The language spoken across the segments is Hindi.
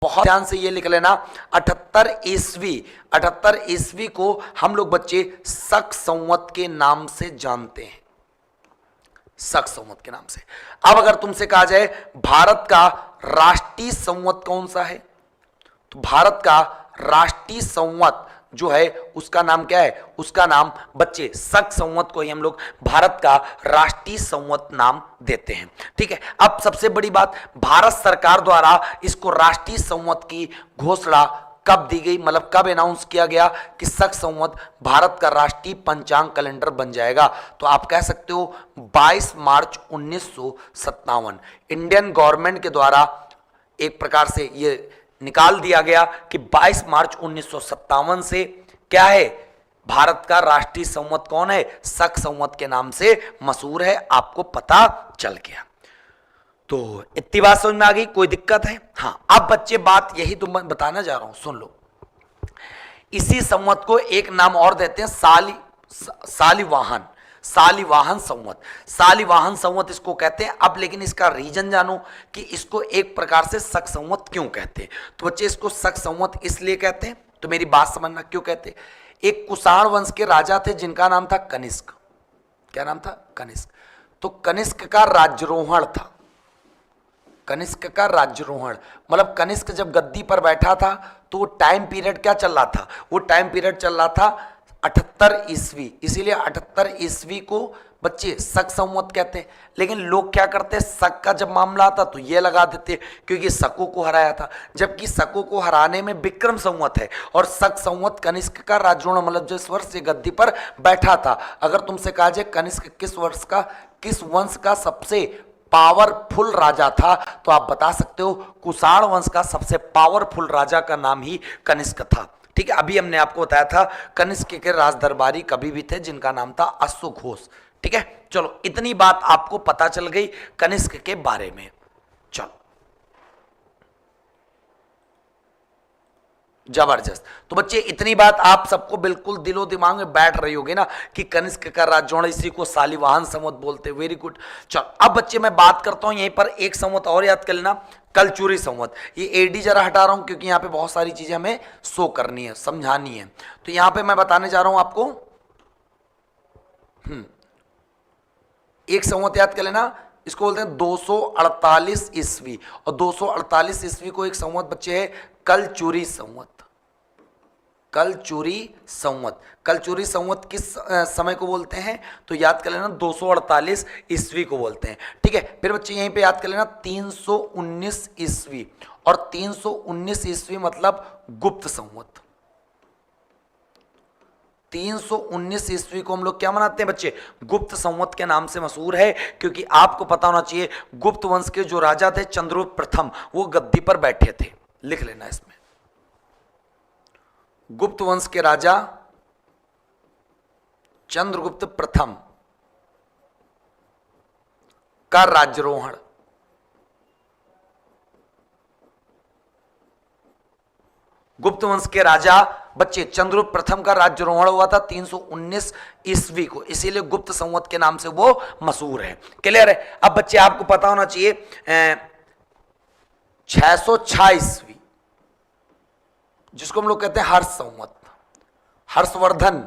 बहुत ध्यान से ये लिख लेना। 78 ईस्वी को हम लोग बच्चे शक संवत के नाम से जानते हैं, शक संवत के नाम से। अब अगर तुमसे कहा जाए भारत का राष्ट्रीय संवत कौन सा है, तो भारत का राष्ट्रीय संवत जो है उसका नाम क्या है, उसका नाम बच्चे शक संवत को ही हम लोग भारत का राष्ट्रीय संवत नाम देते हैं। ठीक है, अब सबसे बड़ी बात, भारत सरकार द्वारा इसको राष्ट्रीय संवत की घोषणा कब दी गई, मतलब कब अनाउंस किया गया कि शक संवत भारत का राष्ट्रीय पंचांग कैलेंडर बन जाएगा, तो आप कह सकते हो 22 मार्च 1957 इंडियन गवर्नमेंट के द्वारा एक प्रकार से ये निकाल दिया गया कि 22 मार्च 1957 से क्या है, भारत का राष्ट्रीय संवत कौन है, शक संवत के नाम से मशहूर है। आपको पता चल गया, तो इतनी बात समझ में आ गई, कोई दिक्कत है? हाँ, अब बच्चे बात यही तो मैं बताना जा रहा हूं, सुन लो। इसी संवत को एक नाम और देते हैं शालिवाहन संवत। शालिवाहन संवत इसको कहते हैं। अब लेकिन इसका रीजन जानो कि इसको एक प्रकार से शक संवत क्यों कहते हैं। तो बच्चे इसको शक संवत इसलिए कहते हैं, तो मेरी बात समझना क्यों कहते हैं। एक कुषाण वंश के राजा थे जिनका नाम था कनिष्क। क्या नाम था? कनिष्क। तो कनिष्क का राज्यरोहण था, कनिष्क का राज्यरोहण मतलब कनिष्क जब गद्दी पर बैठा था तो वो टाइम पीरियड क्या चल रहा था, वो टाइम पीरियड चल रहा था 78 ईस्वी, इसीलिए 78 ईस्वी को बच्चे शक संवत कहते हैं। लेकिन लोग क्या करते हैं, शक का जब मामला आता तो ये लगा देते क्योंकि शकों को हराया था, जबकि शकों को हराने में विक्रम संवत है और शक संवत कनिष्क का राज्यरोहण मतलब जिस वर्ष ये गद्दी पर बैठा था। अगर तुमसे कहा जाए कनिष्क किस वंश का सबसे पावरफुल राजा था, तो आप बता सकते हो कुषाण वंश का सबसे पावरफुल राजा का नाम ही कनिष्क था। ठीक है, अभी हमने आपको बताया था कनिष्क के राज दरबारी कभी भी थे जिनका नाम था अश्वघोष। ठीक है, चलो इतनी बात आपको पता चल गई कनिष्क के बारे में। चलो जबरदस्त। तो बच्चे इतनी बात आप सबको बिल्कुल दिलो दिमाग में बैठ रही होगी ना कि कनिष्क का राज्यरोहण, इसी को शालिवाहन संवत बोलते हैं। Very good. चलो अब बच्चे मैं बात करता हूं यहीं पर एक संवत और याद कर लेना, कलचुरी संवत। ये एडी जरा हटा रहा हूं क्योंकि यहां पे बहुत सारी चीजें हमें शो करनी है, समझानी है। तो यहां पे मैं बताने जा रहा हूं आपको एक संवत याद कर लेना, इसको बोलते हैं 248 ईस्वी। और 248 ईस्वी को एक संवत बच्चे है कलचुरी संवत। कलचुरी संवत, कलचुरी संवत किस समय को बोलते हैं, तो याद कर लेना 248 ईस्वी को बोलते हैं। ठीक है, फिर बच्चे यहीं पे याद कर लेना 319 ईस्वी। और 319 ईस्वी मतलब गुप्त संवत। 319 ईस्वी को हम लोग क्या मनाते हैं बच्चे, गुप्त संवत के नाम से मशहूर है। क्योंकि आपको पता होना चाहिए गुप्त वंश के जो राजा थे चंद्रगुप्त प्रथम, वो गद्दी पर बैठे थे। लिख लेना इसमें, गुप्त वंश के राजा चंद्रगुप्त प्रथम का राज्यरोहण गुप्त वंश के राजा बच्चे चंद्रगुप्त प्रथम का राज्यरोहण हुआ था 319 ईस्वी को, इसीलिए गुप्त संवत के नाम से वो मशहूर है। क्लियर है? अब बच्चे आपको पता होना चाहिए 606 ईस्वी जिसको हम लोग कहते हैं हर्ष संवत। हर्षवर्धन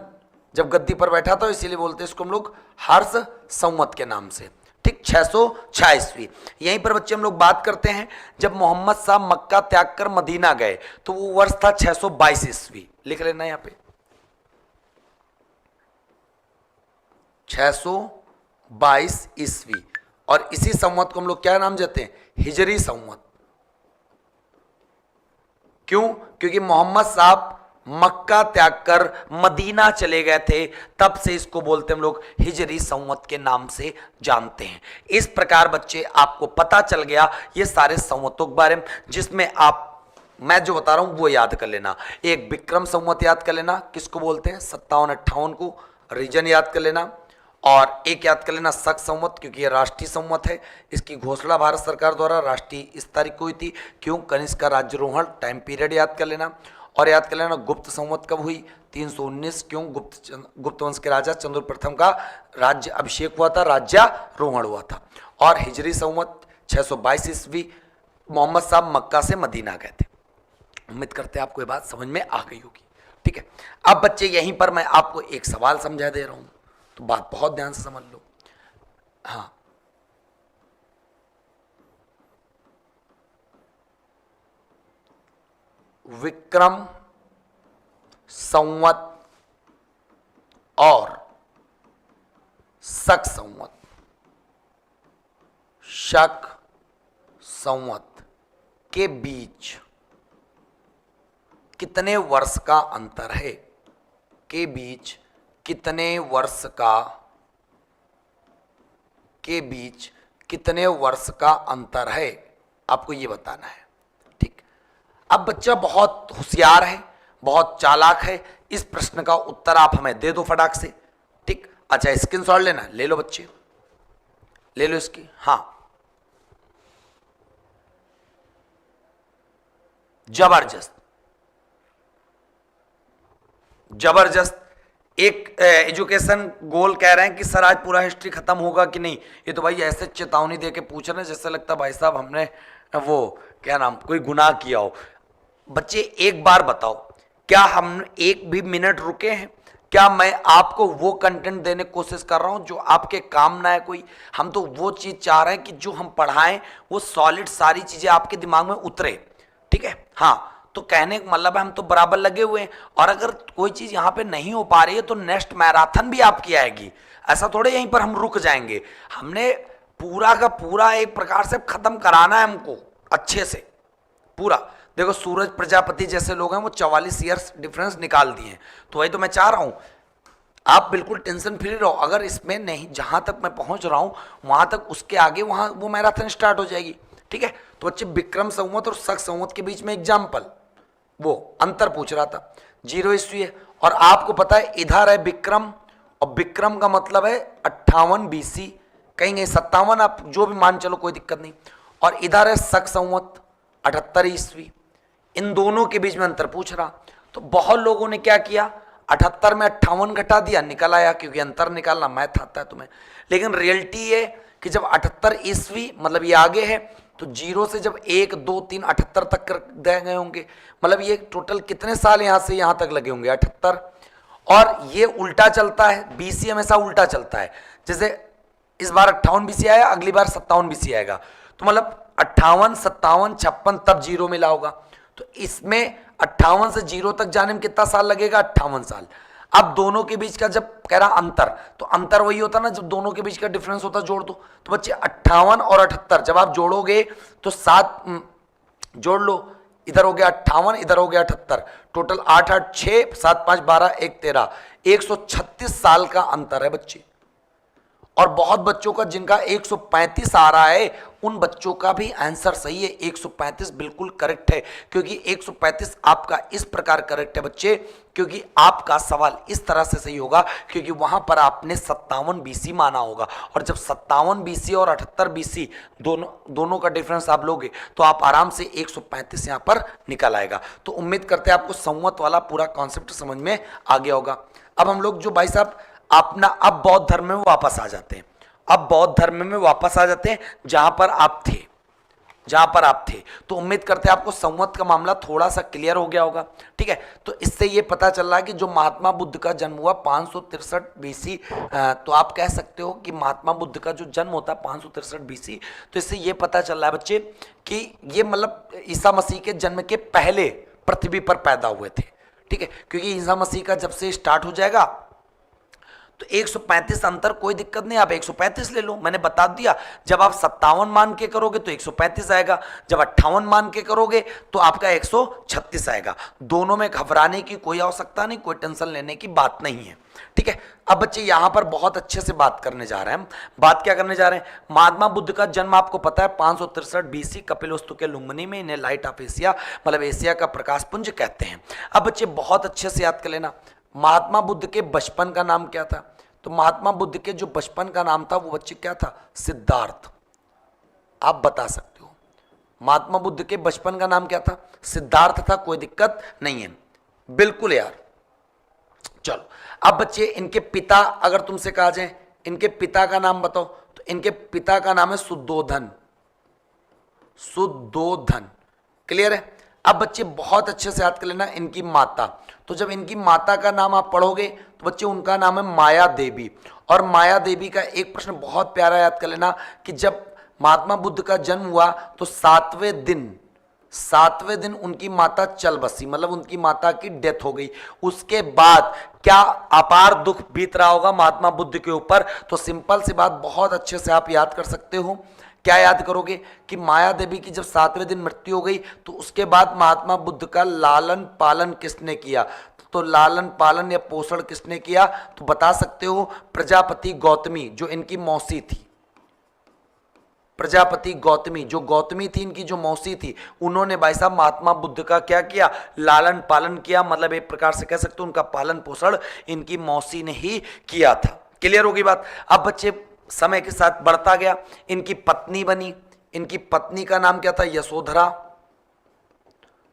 जब गद्दी पर बैठा था इसीलिए बोलते हैं इसको हम लोग हर्ष संवत के नाम से। ठीक, 606 ईस्वी। यहीं पर बच्चे हम लोग बात करते हैं जब मोहम्मद साहब मक्का त्याग कर मदीना गए तो वो वर्ष था 622 ईस्वी। लिख लेना यहां पे 622 ईस्वी। और इसी संवत को हम लोग क्या नाम देते हैं, हिजरी संवत। क्यों? क्योंकि मोहम्मद साहब मक्का त्याग कर मदीना चले गए थे, तब से इसको बोलते हम लोग हिजरी संवत के नाम से जानते हैं। इस प्रकार बच्चे आपको पता चल गया ये सारे संवतों के बारे में, जिसमें आप मैं जो बता रहा हूं वो याद कर लेना। एक विक्रम संवत याद कर लेना, किसको बोलते हैं 57-58 को, रीजन याद कर लेना। और एक याद कर लेना शक संवत, क्योंकि ये राष्ट्रीय संवत है। इसकी घोषणा भारत सरकार द्वारा राष्ट्रीय इस तारीख को हुई थी। क्यों? कनिष्क का राज्यरोहण, टाइम पीरियड याद कर लेना। और याद कर लेना गुप्त संवत कब हुई, 319। क्यों? गुप्त वंश के राजा चंद्रगुप्त प्रथम का राज्य अभिषेक हुआ था, राज्यारोहण हुआ था। और हिजरी संवत 622 ईस्वी, मोहम्मद साहब मक्का से मदीना गए थे। उम्मीद करते हैं आपको ये बात समझ में आ गई होगी। ठीक है, अब बच्चे यहीं पर मैं आपको एक सवाल समझा दे रहा हूं, तो बात बहुत ध्यान से समझ लो। हाँ, विक्रम संवत और शक संवत, शक संवत के बीच कितने वर्ष का अंतर है, के बीच कितने वर्ष का, के बीच कितने वर्ष का अंतर है, आपको ये बताना है। ठीक, अब बच्चा बहुत होशियार है, बहुत चालाक है, इस प्रश्न का उत्तर आप हमें दे दो फटाक से। ठीक, अच्छा स्क्रीनशॉट लेना, ले लो बच्चे, ले लो इसकी। हाँ, जबरदस्त, जबरदस्त। एक एजुकेशन गोल कह रहे हैं कि सर आज पूरा हिस्ट्री खत्म होगा कि नहीं। ये तो भाई ऐसे चेतावनी दे के पूछ रहे हैं जैसे लगता भाई साहब हमने वो क्या नाम कोई गुनाह किया हो। बच्चे एक बार बताओ, क्या हम एक भी मिनट रुके हैं? क्या मैं आपको वो कंटेंट देने की कोशिश कर रहा हूं जो आपके काम ना है कोई? हम तो वो चीज चाह रहे हैं कि जो हम पढ़ाएं वो सॉलिड सारी चीजें आपके दिमाग में उतरे। ठीक है, हाँ, तो कहने का मतलब है हम तो बराबर लगे हुए हैं, और अगर कोई चीज यहां पे नहीं हो पा रही है तो नेक्स्ट मैराथन भी आपकी आएगी। ऐसा थोड़े यहीं पर हम रुक जाएंगे, हमने पूरा का पूरा एक प्रकार से खत्म कराना है हमको अच्छे से पूरा। देखो सूरज प्रजापति जैसे लोग हैं वो 44 ईयर्स डिफरेंस निकाल दिए हैं, तो वही तो मैं चाह रहा हूं आप बिल्कुल टेंशन फ्री रहो। अगर इसमें नहीं, जहां तक मैं पहुंच रहा हूं वहां तक, उसके आगे वहां वो मैराथन स्टार्ट हो जाएगी। ठीक है, तो बच्चे विक्रम संवत और शक संवत के बीच में एग्जाम्पल वो अंतर पूछ रहा था। 0 ईस्वी है, और आपको पता है इधर है विक्रम, और विक्रम का मतलब है 58 BC, कहीं कहीं 57, आप जो भी मान चलो कोई दिक्कत नहीं। और इधर है शक संवत 78 ईस्वी। इन दोनों के बीच में अंतर पूछ रहा, तो बहुत लोगों ने क्या किया, 78 में 58 घटा दिया, निकल आया, क्योंकि अंतर निकालना मैथ आता है तुम्हें। लेकिन रियलिटी है कि जब 78 ईस्वी मतलब ये आगे है, तो 0 से जब 1 2 3 78 तक कर दे गए होंगे, मतलब ये टोटल कितने साल यहां से यहां तक लगे होंगे, 78। और ये उल्टा चलता है, BC हमेशा उल्टा चलता है। जैसे इस बार 58 BC आया, अगली बार 57 BC आएगा, तो मतलब 58 57 56 तब 0 मिला होगा। तो इसमें 58 से 0 तक जाने में कितना साल लगेगा, 58 साल। अब दोनों के बीच का जब कह रहा अंतर, तो अंतर वही होता ना जब दोनों के बीच का डिफरेंस होता, जोड़ दो। तो बच्चे 58 और 78 जब आप जोड़ोगे तो 7 जोड़ लो, इधर हो गया 58, इधर हो गया 78, टोटल 8 8 6 7 5 12 1 13, 136 साल का अंतर है बच्चे। और बहुत बच्चों का जिनका 135 आ रहा है, उन बच्चों का भी आंसर सही है, 135 बिल्कुल करेक्ट है। क्योंकि 135 आपका इस प्रकार करेक्ट है बच्चे, क्योंकि आपका सवाल इस तरह से सही होगा, क्योंकि वहां पर आपने 57 BC माना होगा, और जब 57 BC और 78 BC दोनों का डिफरेंस आप लोगे तो आप आराम से 135 यहां पर निकल आएगा। तो उम्मीद करते हैं आपको संवत वाला पूरा कॉन्सेप्ट समझ में आ गया होगा। अब हम लोग जो भाई साहब अपना अब बौद्ध धर्म में वापस आ जाते हैं, अब बौद्ध धर्म में वापस आ जाते हैं जहां पर आप थे, जहां पर आप थे। तो उम्मीद करते हैं आपको संवत का मामला थोड़ा सा क्लियर हो गया होगा। ठीक है, तो इससे ये पता चल रहा है कि जो महात्मा बुद्ध का जन्म हुआ 563 BC, तो आप कह सकते हो कि महात्मा बुद्ध का जो जन्म होता है 563 BC। तो इससे ये पता चल रहा है बच्चे कि ये मतलब ईसा मसीह के जन्म के पहले पृथ्वी पर पैदा हुए थे। ठीक है, क्योंकि ईसा मसीह का जब से स्टार्ट हो जाएगा तो 135 अंतर, कोई दिक्कत नहीं, आप 135 ले लो, मैंने बता दिया। जब आप 57 मान के करोगे तो 135 आएगा, जब 58 मान के करोगे तो आपका 136 आएगा। दोनों में घबराने की कोई आवश्यकता नहीं, कोई टेंशन लेने की बात नहीं है। ठीक है, अब बच्चे यहां पर बहुत अच्छे से बात करने जा रहे हैं। बात क्या करने जा रहे हैं, महात्मा बुद्ध का जन्म आपको पता है 563 BC कपिलवस्तु के लुम्बिनी में, इन्हें लाइट ऑफ एशिया मतलब एशिया का प्रकाश पुंज कहते हैं। अब बच्चे बहुत अच्छे से याद कर लेना, महात्मा बुद्ध के बचपन का नाम क्या था? तो महात्मा बुद्ध के जो बचपन का नाम था वो बच्चे क्या था, सिद्धार्थ। आप बता सकते हो महात्मा बुद्ध के बचपन का नाम क्या था, सिद्धार्थ था, कोई दिक्कत नहीं है, बिल्कुल यार। चलो अब बच्चे इनके पिता, अगर तुमसे कहा जाए इनके पिता का नाम बताओ, तो इनके पिता का नाम है शुद्धोधन। शुद्धोधन, क्लियर है? अब बच्चे बहुत अच्छे से याद कर लेना इनकी माता। तो जब इनकी माता का नाम आप पढ़ोगे तो बच्चे उनका नाम है माया देवी। और माया देवी का एक प्रश्न बहुत प्यारा याद कर लेना कि जब महात्मा बुद्ध का जन्म हुआ तो सातवें दिन उनकी माता चल बसी, मतलब उनकी माता की डेथ हो गई। उसके बाद क्या अपार दुख बीत रहा होगा महात्मा बुद्ध के ऊपर। तो सिंपल सी बात बहुत अच्छे से आप याद कर सकते हो। क्या याद करोगे कि माया देवी की जब 7वें दिन मृत्यु हो गई तो उसके बाद महात्मा बुद्ध का लालन पालन किसने किया। तो लालन पालन या पोषण किसने किया, तो बता सकते हो प्रजापति गौतमी, जो इनकी मौसी थी। प्रजापति गौतमी, जो गौतमी थी इनकी जो मौसी थी, उन्होंने भाई साहब महात्मा बुद्ध का क्या किया, लालन पालन किया। मतलब एक प्रकार से कह सकते हो उनका पालन पोषण इनकी मौसी ने ही किया था। क्लियर होगी बात। अब बच्चे समय के साथ बढ़ता गया, इनकी पत्नी बनी। इनकी पत्नी का नाम क्या था, यशोधरा।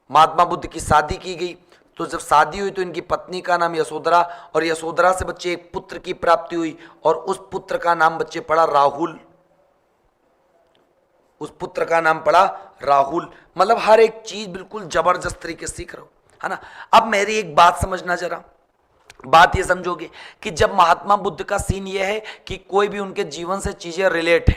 महात्मा बुद्ध की शादी की गई, तो जब शादी हुई तो इनकी पत्नी का नाम यशोधरा, और यशोधरा से बच्चे एक पुत्र की प्राप्ति हुई, और उस पुत्र का नाम बच्चे पड़ा राहुल। उस पुत्र का नाम पड़ा राहुल। मतलब हर एक चीज बिल्कुल जबरदस्त तरीके से सीख रहे हो, है ना। अब मेरी एक बात समझना जरा, बात ये समझोगे कि जब महात्मा बुद्ध का सीन ये है कि कोई भी उनके जीवन से चीजें रिलेट है,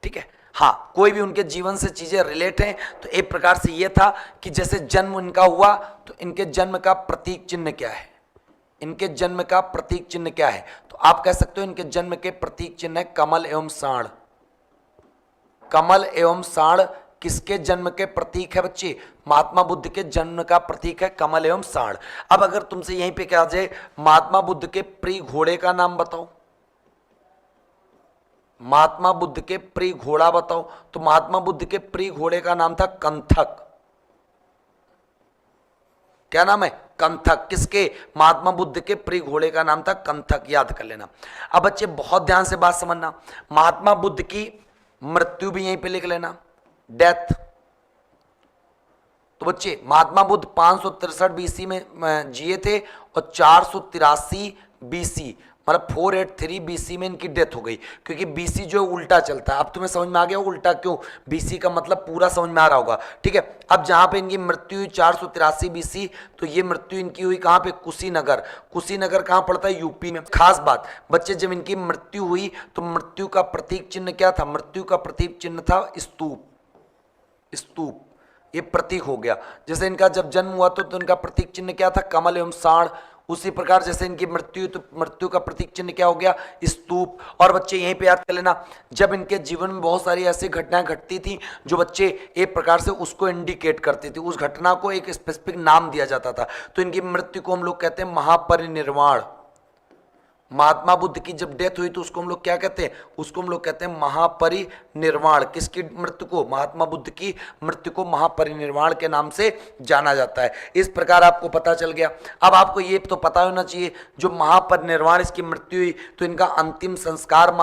ठीक है, हाँ, कोई भी उनके जीवन से चीजें रिलेट हैं। तो एक प्रकार से ये था कि जैसे जन्म इनका हुआ तो इनके जन्म का प्रतीक चिन्ह क्या है, इनके जन्म का प्रतीक चिन्ह क्या है, तो आप कह सकते हो इनके जन्म के प्रतीक चिन्ह है कमल एवं साण। कमल एवं साण किसके जन्म के प्रतीक है बच्चे, महात्मा बुद्ध के जन्म का प्रतीक है कमल एवं साण। अब अगर तुमसे यहीं पे कहा जाए महात्मा बुद्ध के प्रिय घोड़े का नाम बताओ, महात्मा बुद्ध के प्रिय घोड़ा बताओ, तो महात्मा बुद्ध के प्रिय घोड़े का नाम था कंथक। क्या नाम है, कंथक। किसके, महात्मा बुद्ध के प्रिय घोड़े का नाम था कंथक, याद कर लेना। अब बच्चे बहुत ध्यान से बात समझना, महात्मा बुद्ध की मृत्यु भी यहीं पे लिख लेना, डेथ। तो बच्चे महात्मा बुद्ध 563 बीसी में जिए थे और 483 बीसी मतलब 483 बीसी में इनकी डेथ हो गई, क्योंकि बीसी जो उल्टा चलता है। अब तुम्हें समझ में आ गया उल्टा क्यों, बीसी का मतलब पूरा समझ में आ रहा होगा, ठीक है। अब जहां पे इनकी मृत्यु हुई 483 बीसी, तो ये मृत्यु इनकी हुई कहां पे, कुशीनगर। कुशीनगर कहां पड़ता है, यूपी में। खास बात बच्चे, जब इनकी मृत्यु हुई तो मृत्यु का प्रतीक चिन्ह क्या था, मृत्यु का प्रतीक चिन्ह था स्तूप। स्तूप ये प्रतीक हो गया। जैसे इनका जब जन्म हुआ तो इनका प्रतीक चिन्ह क्या था, कमल एवं साण। उसी प्रकार जैसे इनकी मृत्यु, तो मृत्यु का प्रतीक चिन्ह क्या हो गया, स्तूप। और बच्चे यहीं पे याद कर लेना, जब इनके जीवन में बहुत सारी ऐसी घटनाएं घटती थी जो बच्चे एक प्रकार से उसको इंडिकेट करती थी, उस घटना को एक स्पेसिफिक नाम दिया जाता था। तो इनकी मृत्यु को हम लोग कहते हैं महापरिनिर्वाण। महात्मा बुद्ध की जब डेथ हुई तो उसको हम लोग क्या कहते हैं, उसको हम लोग कहते हैं महापरिनिर्वाण। किसकी मृत्यु को, महात्मा बुद्ध की मृत्यु को महापरिनिर्वाण के नाम से जाना जाता है। इस प्रकार आपको पता चल गया। अब आपको ये तो पता होना चाहिए, जो महापरिनिर्वाण इसकी मृत्यु हुई तो इनका अंतिम संस्कार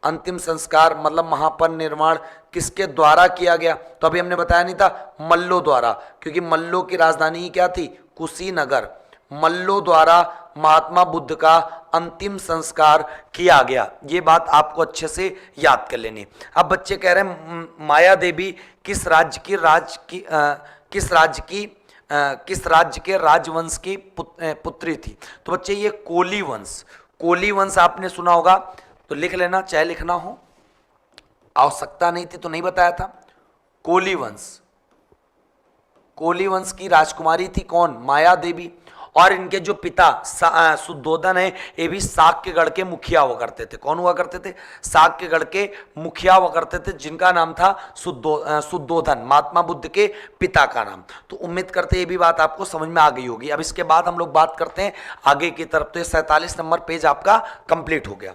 अंतिम संस्कार मतलब महापरिनिर्वाण किसके द्वारा किया गया, तो अभी हमने बताया नहीं था, मल्लो द्वारा, क्योंकि मल्लो की राजधानी क्या थी, कुशीनगर। मल्लो द्वारा महात्मा बुद्ध का अंतिम संस्कार किया गया। ये बात आपको अच्छे से याद कर लेनी। अब बच्चे कह रहे हैं माया देवी किस राज्य के राजवंश की पुत्री थी, तो बच्चे ये कोली वंश। कोली वंश आपने सुना होगा, तो लिख लेना, चाहे लिखना हो, आवश्यकता नहीं थी तो नहीं बताया था। कोली वंश, कोली वंश की राजकुमारी थी कौन, माया देवी। और इनके जो पिता शुद्धोधन है, ये भी साक्यगढ़ के मुखिया हुआ करते थे। कौन हुआ करते थे, साक्यगढ़ के मुखिया हुआ करते थे, जिनका नाम था शुद्धोधन, महात्मा बुद्ध के पिता का नाम। तो उम्मीद करते ये भी बात आपको समझ में आ गई होगी। अब इसके बाद हम लोग बात करते हैं आगे की तरफ। तो 47 नंबर पेज आपका कंप्लीट हो गया।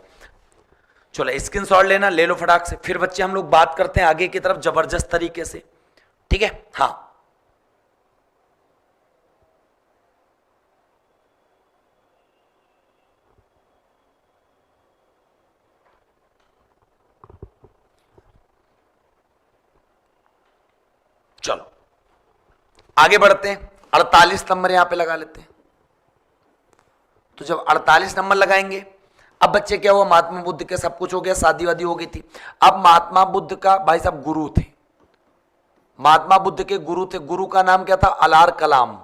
चलो स्क्रीनशॉट लेना, ले लो फटाक से। फिर बच्चे हम लोग बात करते हैं आगे की तरफ जबरदस्त तरीके से, ठीक है। हाँ, चलो आगे बढ़ते हैं। 48 नंबर यहां पे लगा लेते हैं। तो जब 48 नंबर लगाएंगे, अब बच्चे क्या हुआ, महात्मा बुद्ध के सब कुछ हो गया, शादी वादी हो गई थी। अब महात्मा बुद्ध का भाई साहब गुरु थे, महात्मा बुद्ध के गुरु थे, गुरु का नाम क्या था? अलार कलाम।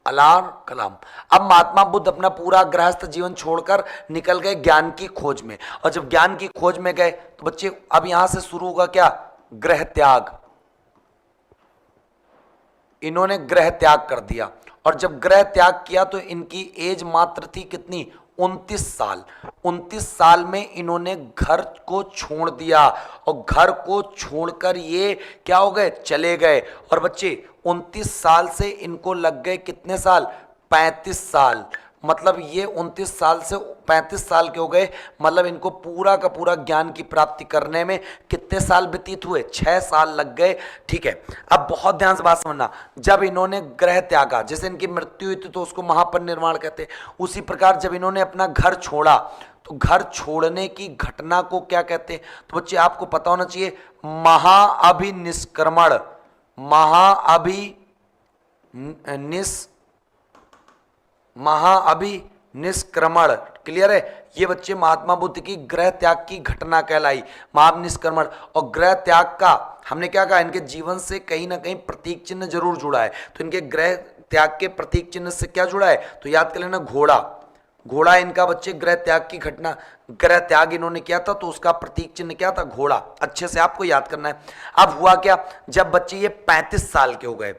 अलार कलाम। अब महात्मा बुद्ध अपना पूरा गृहस्थ जीवन छोड़कर निकल गए ज्ञान की खोज में, और जब ज्ञान की खोज में गए तो बच्चे अब यहां से शुरू होगा क्या? गृह त्याग। इन्होंने गृह त्याग कर दिया, और जब गृह त्याग किया तो इनकी एज मात्र थी कितनी? 29 साल। 29 साल में इन्होंने घर को छोड़ दिया, और घर को छोड़कर ये क्या हो गए? चले गए। और बच्चे 29 साल से इनको लग गए कितने साल? 35 साल। मतलब ये 29 साल से 35 साल के हो गए, मतलब इनको पूरा का पूरा ज्ञान की प्राप्ति करने में कितने साल व्यतीत हुए? 6 साल लग गए। ठीक है, अब बहुत ध्यान से बात समझना। जब इन्होंने ग्रह त्यागा, जैसे इनकी मृत्यु हुई थी तो उसको महापरिनिर्वाण कहते हैं, उसी प्रकार जब इन्होंने अपना घर छोड़ा तो घर छोड़ने की घटना को क्या कहते हैं? तो बच्चे आपको पता होना चाहिए, महाअभिनिष्क्रमण। महाअभिनिष्क्रमण। क्लियर है? ये बच्चे महात्मा बुद्ध की गृह त्याग की घटना कहलाई, महाअभिनिष्क्रमण। और गृह त्याग का हमने क्या कहा? इनके जीवन से कहीं ना कहीं प्रतीक चिन्ह जरूर जुड़ा है। तो इनके गृह त्याग के प्रतीक चिन्ह से क्या जुड़ा है? तो याद कर लेना, घोड़ा। घोड़ा इनका बच्चे गृह त्याग की घटना, गृह त्याग इन्होंने किया था तो उसका प्रतीक चिन्ह क्या था? घोड़ा। अच्छे से आपको याद करना है। अब हुआ क्या? जब बच्चे ये 35 साल के हो गए,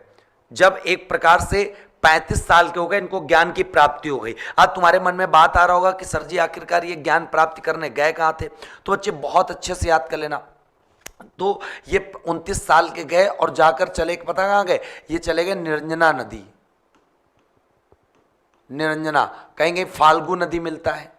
जब एक प्रकार से 35 साल के हो गए, इनको ज्ञान की प्राप्ति हो गई। अब तुम्हारे मन में बात आ रहा होगा कि सर जी आखिरकार ये ज्ञान प्राप्ति करने गए कहाँ थे? तो बच्चे बहुत अच्छे से याद कर लेना। तो ये 29 साल के गए और जाकर चले, पता कहाँ गए? ये चले गए निरंजना नदी। निरंजना, कहीं कहीं फाल्गु नदी मिलता है,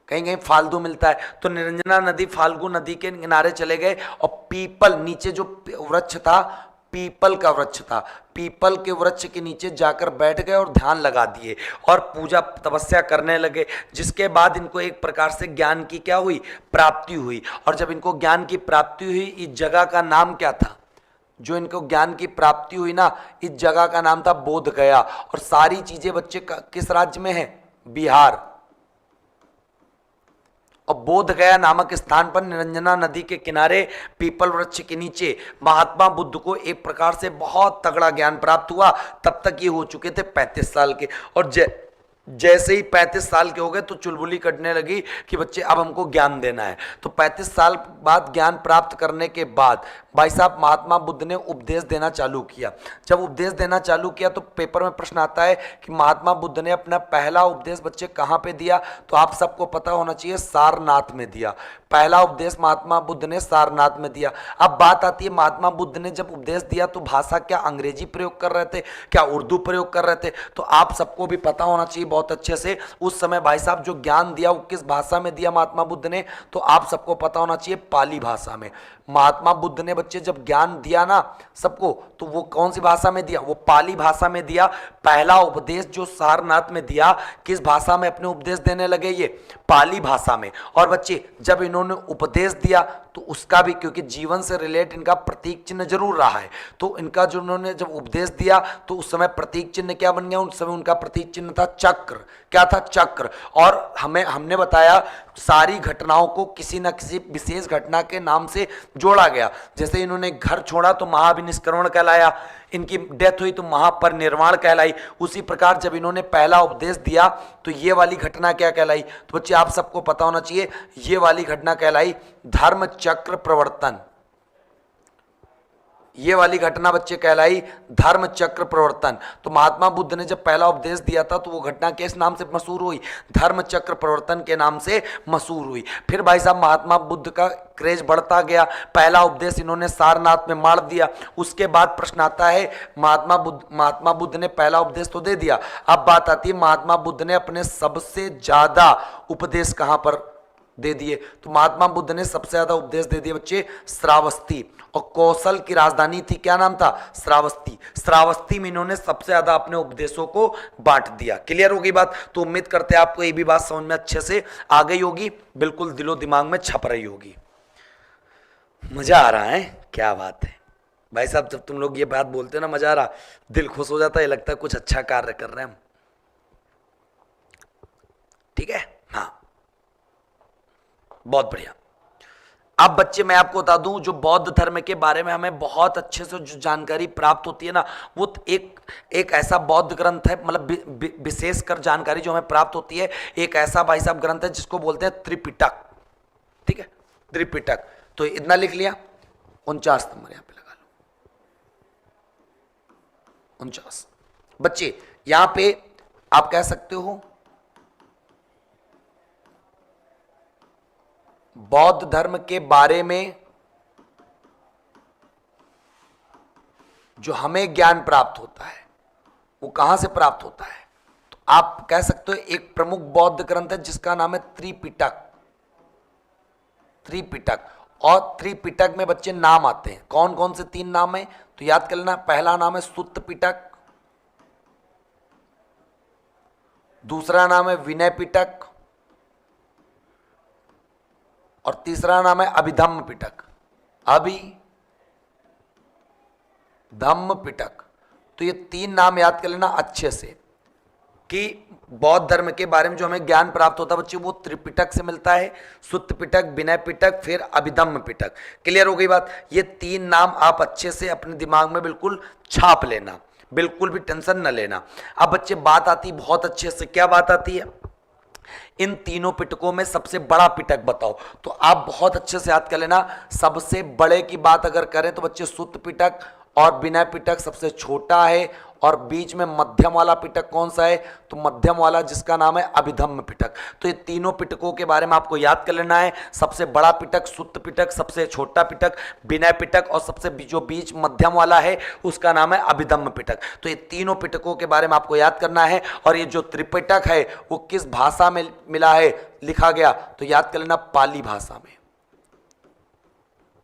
कहीं कहीं फाल्गु मिलता है। तो निरंजना नदी, फाल्गु नदी के किनारे चले गए, और पीपल, नीचे जो वृक्ष था पीपल का वृक्ष था, पीपल के वृक्ष के नीचे जाकर बैठ गए और ध्यान लगा दिए और पूजा तपस्या करने लगे। जिसके बाद इनको एक प्रकार से ज्ञान की क्या हुई? प्राप्ति हुई। और जब इनको ज्ञान की प्राप्ति हुई, इस जगह का नाम क्या था? जो इनको ज्ञान की प्राप्ति हुई ना, इस जगह का नाम था बोध गया। और सारी चीजें बच्चे किस राज्य में है? बिहार। और बोध गया नामक स्थान पर निरंजना नदी के किनारे पीपल वृक्ष के नीचे महात्मा बुद्ध को एक प्रकार से बहुत तगड़ा ज्ञान प्राप्त हुआ। तब तक ये हो चुके थे 35 साल के, और जैसे ही 35 साल के हो गए तो चुलबुली कटने लगी कि बच्चे अब हमको ज्ञान देना है। तो 35 साल बाद ज्ञान प्राप्त करने के बाद भाई साहब महात्मा बुद्ध ने उपदेश देना चालू किया। जब उपदेश देना चालू किया तो पेपर में प्रश्न आता है कि महात्मा बुद्ध ने अपना पहला उपदेश बच्चे कहाँ पे दिया? तो आप सबको पता होना चाहिए, सारनाथ में दिया। पहला उपदेश महात्मा बुद्ध ने सारनाथ में दिया। अब बात आती है, महात्मा बुद्ध ने जब उपदेश दिया तो भाषा क्या अंग्रेजी प्रयोग कर रहे थे, क्या उर्दू प्रयोग कर रहे थे? तो आप सबको भी पता होना चाहिए बहुत अच्छे से, उस समय भाई साहब जो ज्ञान दिया वो किस भाषा में दिया महात्मा बुद्ध ने? तो आप सबको पता होना चाहिए, पाली भाषा में। महात्मा बुद्ध ने बच्चे जब ज्ञान दिया ना सबको, तो वो कौन सी भाषा में दिया? वो पाली भाषा में दिया। पहला उपदेश जो सारनाथ में दिया, किस भाषा में अपने उपदेश देने लगे? ये पाली भाषा में। और बच्चे जब इन्होंने उपदेश दिया तो उसका भी, क्योंकि जीवन से रिलेट इनका प्रतीक चिन्ह जरूर रहा है, तो इनका जो उन्होंने जब उपदेश दिया तो उस समय प्रतीक चिन्ह क्या बन गया? उस समय उनका प्रतीक चिन्ह था चक्र। क्या था? चक्र। और हमने बताया सारी घटनाओं को किसी न किसी विशेष घटना के नाम से जोड़ा गया। जैसे इन्होंने घर छोड़ा तो महाविनिष्क्रमण कहलाया, इनकी डेथ हुई तो महापरिनिर्वाण कहलाई। उसी प्रकार जब इन्होंने पहला उपदेश दिया तो ये वाली घटना क्या कहलाई? तो बच्चे आप सबको पता होना चाहिए, ये वाली घटना कहलाई धर्म चक्र प्रवर्तन। ये वाली घटना बच्चे कहलाई धर्म चक्र प्रवर्तन। तो महात्मा बुद्ध ने जब पहला उपदेश दिया था तो वो घटना किस नाम से मशहूर हुई? धर्म चक्र प्रवर्तन के नाम से मशहूर हुई। फिर भाई साहब महात्मा बुद्ध का क्रेज बढ़ता गया। पहला उपदेश इन्होंने सारनाथ में मार दिया। उसके बाद प्रश्न आता है, महात्मा बुद्ध ने पहला उपदेश तो दे दिया, अब बात आती है महात्मा बुद्ध ने अपने सबसे ज्यादा उपदेश कहां पर दे दिए? तो महात्मा बुद्ध ने सबसे ज्यादा उपदेश दे दिए बच्चे श्रावस्ती। और कौशल की राजधानी थी, क्या नाम था? श्रावस्ती। श्रावस्ती में इन्होंने सबसे ज्यादा अपने उपदेशों को बांट दिया। क्लियर होगी बात? तो उम्मीद करते हैं आपको ये भी बात समझ में अच्छे से आ गई होगी, बिल्कुल दिलो दिमाग में छप रही होगी। मजा आ रहा है? क्या बात है भाई साहब, जब तुम लोग ये बात बोलते हो ना, मजा आ रहा, दिल खुश हो जाता है, लगता है कुछ अच्छा कार्य कर रहे हैं हम। ठीक है, हाँ, बहुत बढ़िया। अब बच्चे मैं आपको बता दूं, जो बौद्ध धर्म के बारे में हमें बहुत अच्छे से जो जानकारी प्राप्त होती है ना, वो एक ऐसा बौद्ध ग्रंथ है, मतलब विशेषकर जानकारी जो हमें प्राप्त होती है, एक ऐसा भाई साहब ग्रंथ है जिसको बोलते हैं त्रिपिटक। ठीक है, त्रिपिटक। तो इतना लिख लिया, 49 नंबर यहां पे लगा लो, 49। बच्चे यहां पे आप कह सकते हो बौद्ध धर्म के बारे में जो हमें ज्ञान प्राप्त होता है वो कहां से प्राप्त होता है, तो आप कह सकते हो एक प्रमुख बौद्ध ग्रंथ है जिसका नाम है त्रिपिटक। त्रिपिटक, और त्रिपिटक में बच्चे नाम आते हैं, कौन कौन से 3 नाम है तो याद कर लेना। पहला नाम है सुत्त पिटक, दूसरा नाम है विनय पिटक, और तीसरा नाम है अभिधम्म पिटक। अभिधम्म पिटक। तो ये 3 नाम याद कर लेना अच्छे से, कि बौद्ध धर्म के बारे में जो हमें ज्ञान प्राप्त होता है बच्चे वो त्रिपिटक से मिलता है, सुत्त पिटक, विनय पिटक, फिर अभिधम्म पिटक। क्लियर हो गई बात। ये 3 नाम आप अच्छे से अपने दिमाग में बिल्कुल छाप लेना, बिल्कुल भी टेंशन न लेना। अब बच्चे बात आती बहुत अच्छे से, क्या बात आती है, इन तीनों पिटकों में सबसे बड़ा पिटक बताओ। तो आप बहुत अच्छे से याद कर लेना, सबसे बड़े की बात अगर करें तो बच्चे सुत्त पिटक और विनय पिटक सबसे छोटा है, और बीच में मध्यम वाला पिटक कौन सा है, तो मध्यम वाला जिसका नाम है अभिधम्म पिटक। तो ये तीनों पिटकों के बारे में आपको याद कर लेना है, सबसे बड़ा पिटक सुत्त पिटक, सबसे छोटा पिटक विनय पिटक, और सबसे जो बीच मध्यम वाला है उसका नाम है अभिधम्म पिटक। तो ये तीनों पिटकों के बारे में आपको याद करना है। और ये जो त्रिपिटक है वो किस भाषा में मिला है, लिखा गया, तो याद कर लेना पाली भाषा में।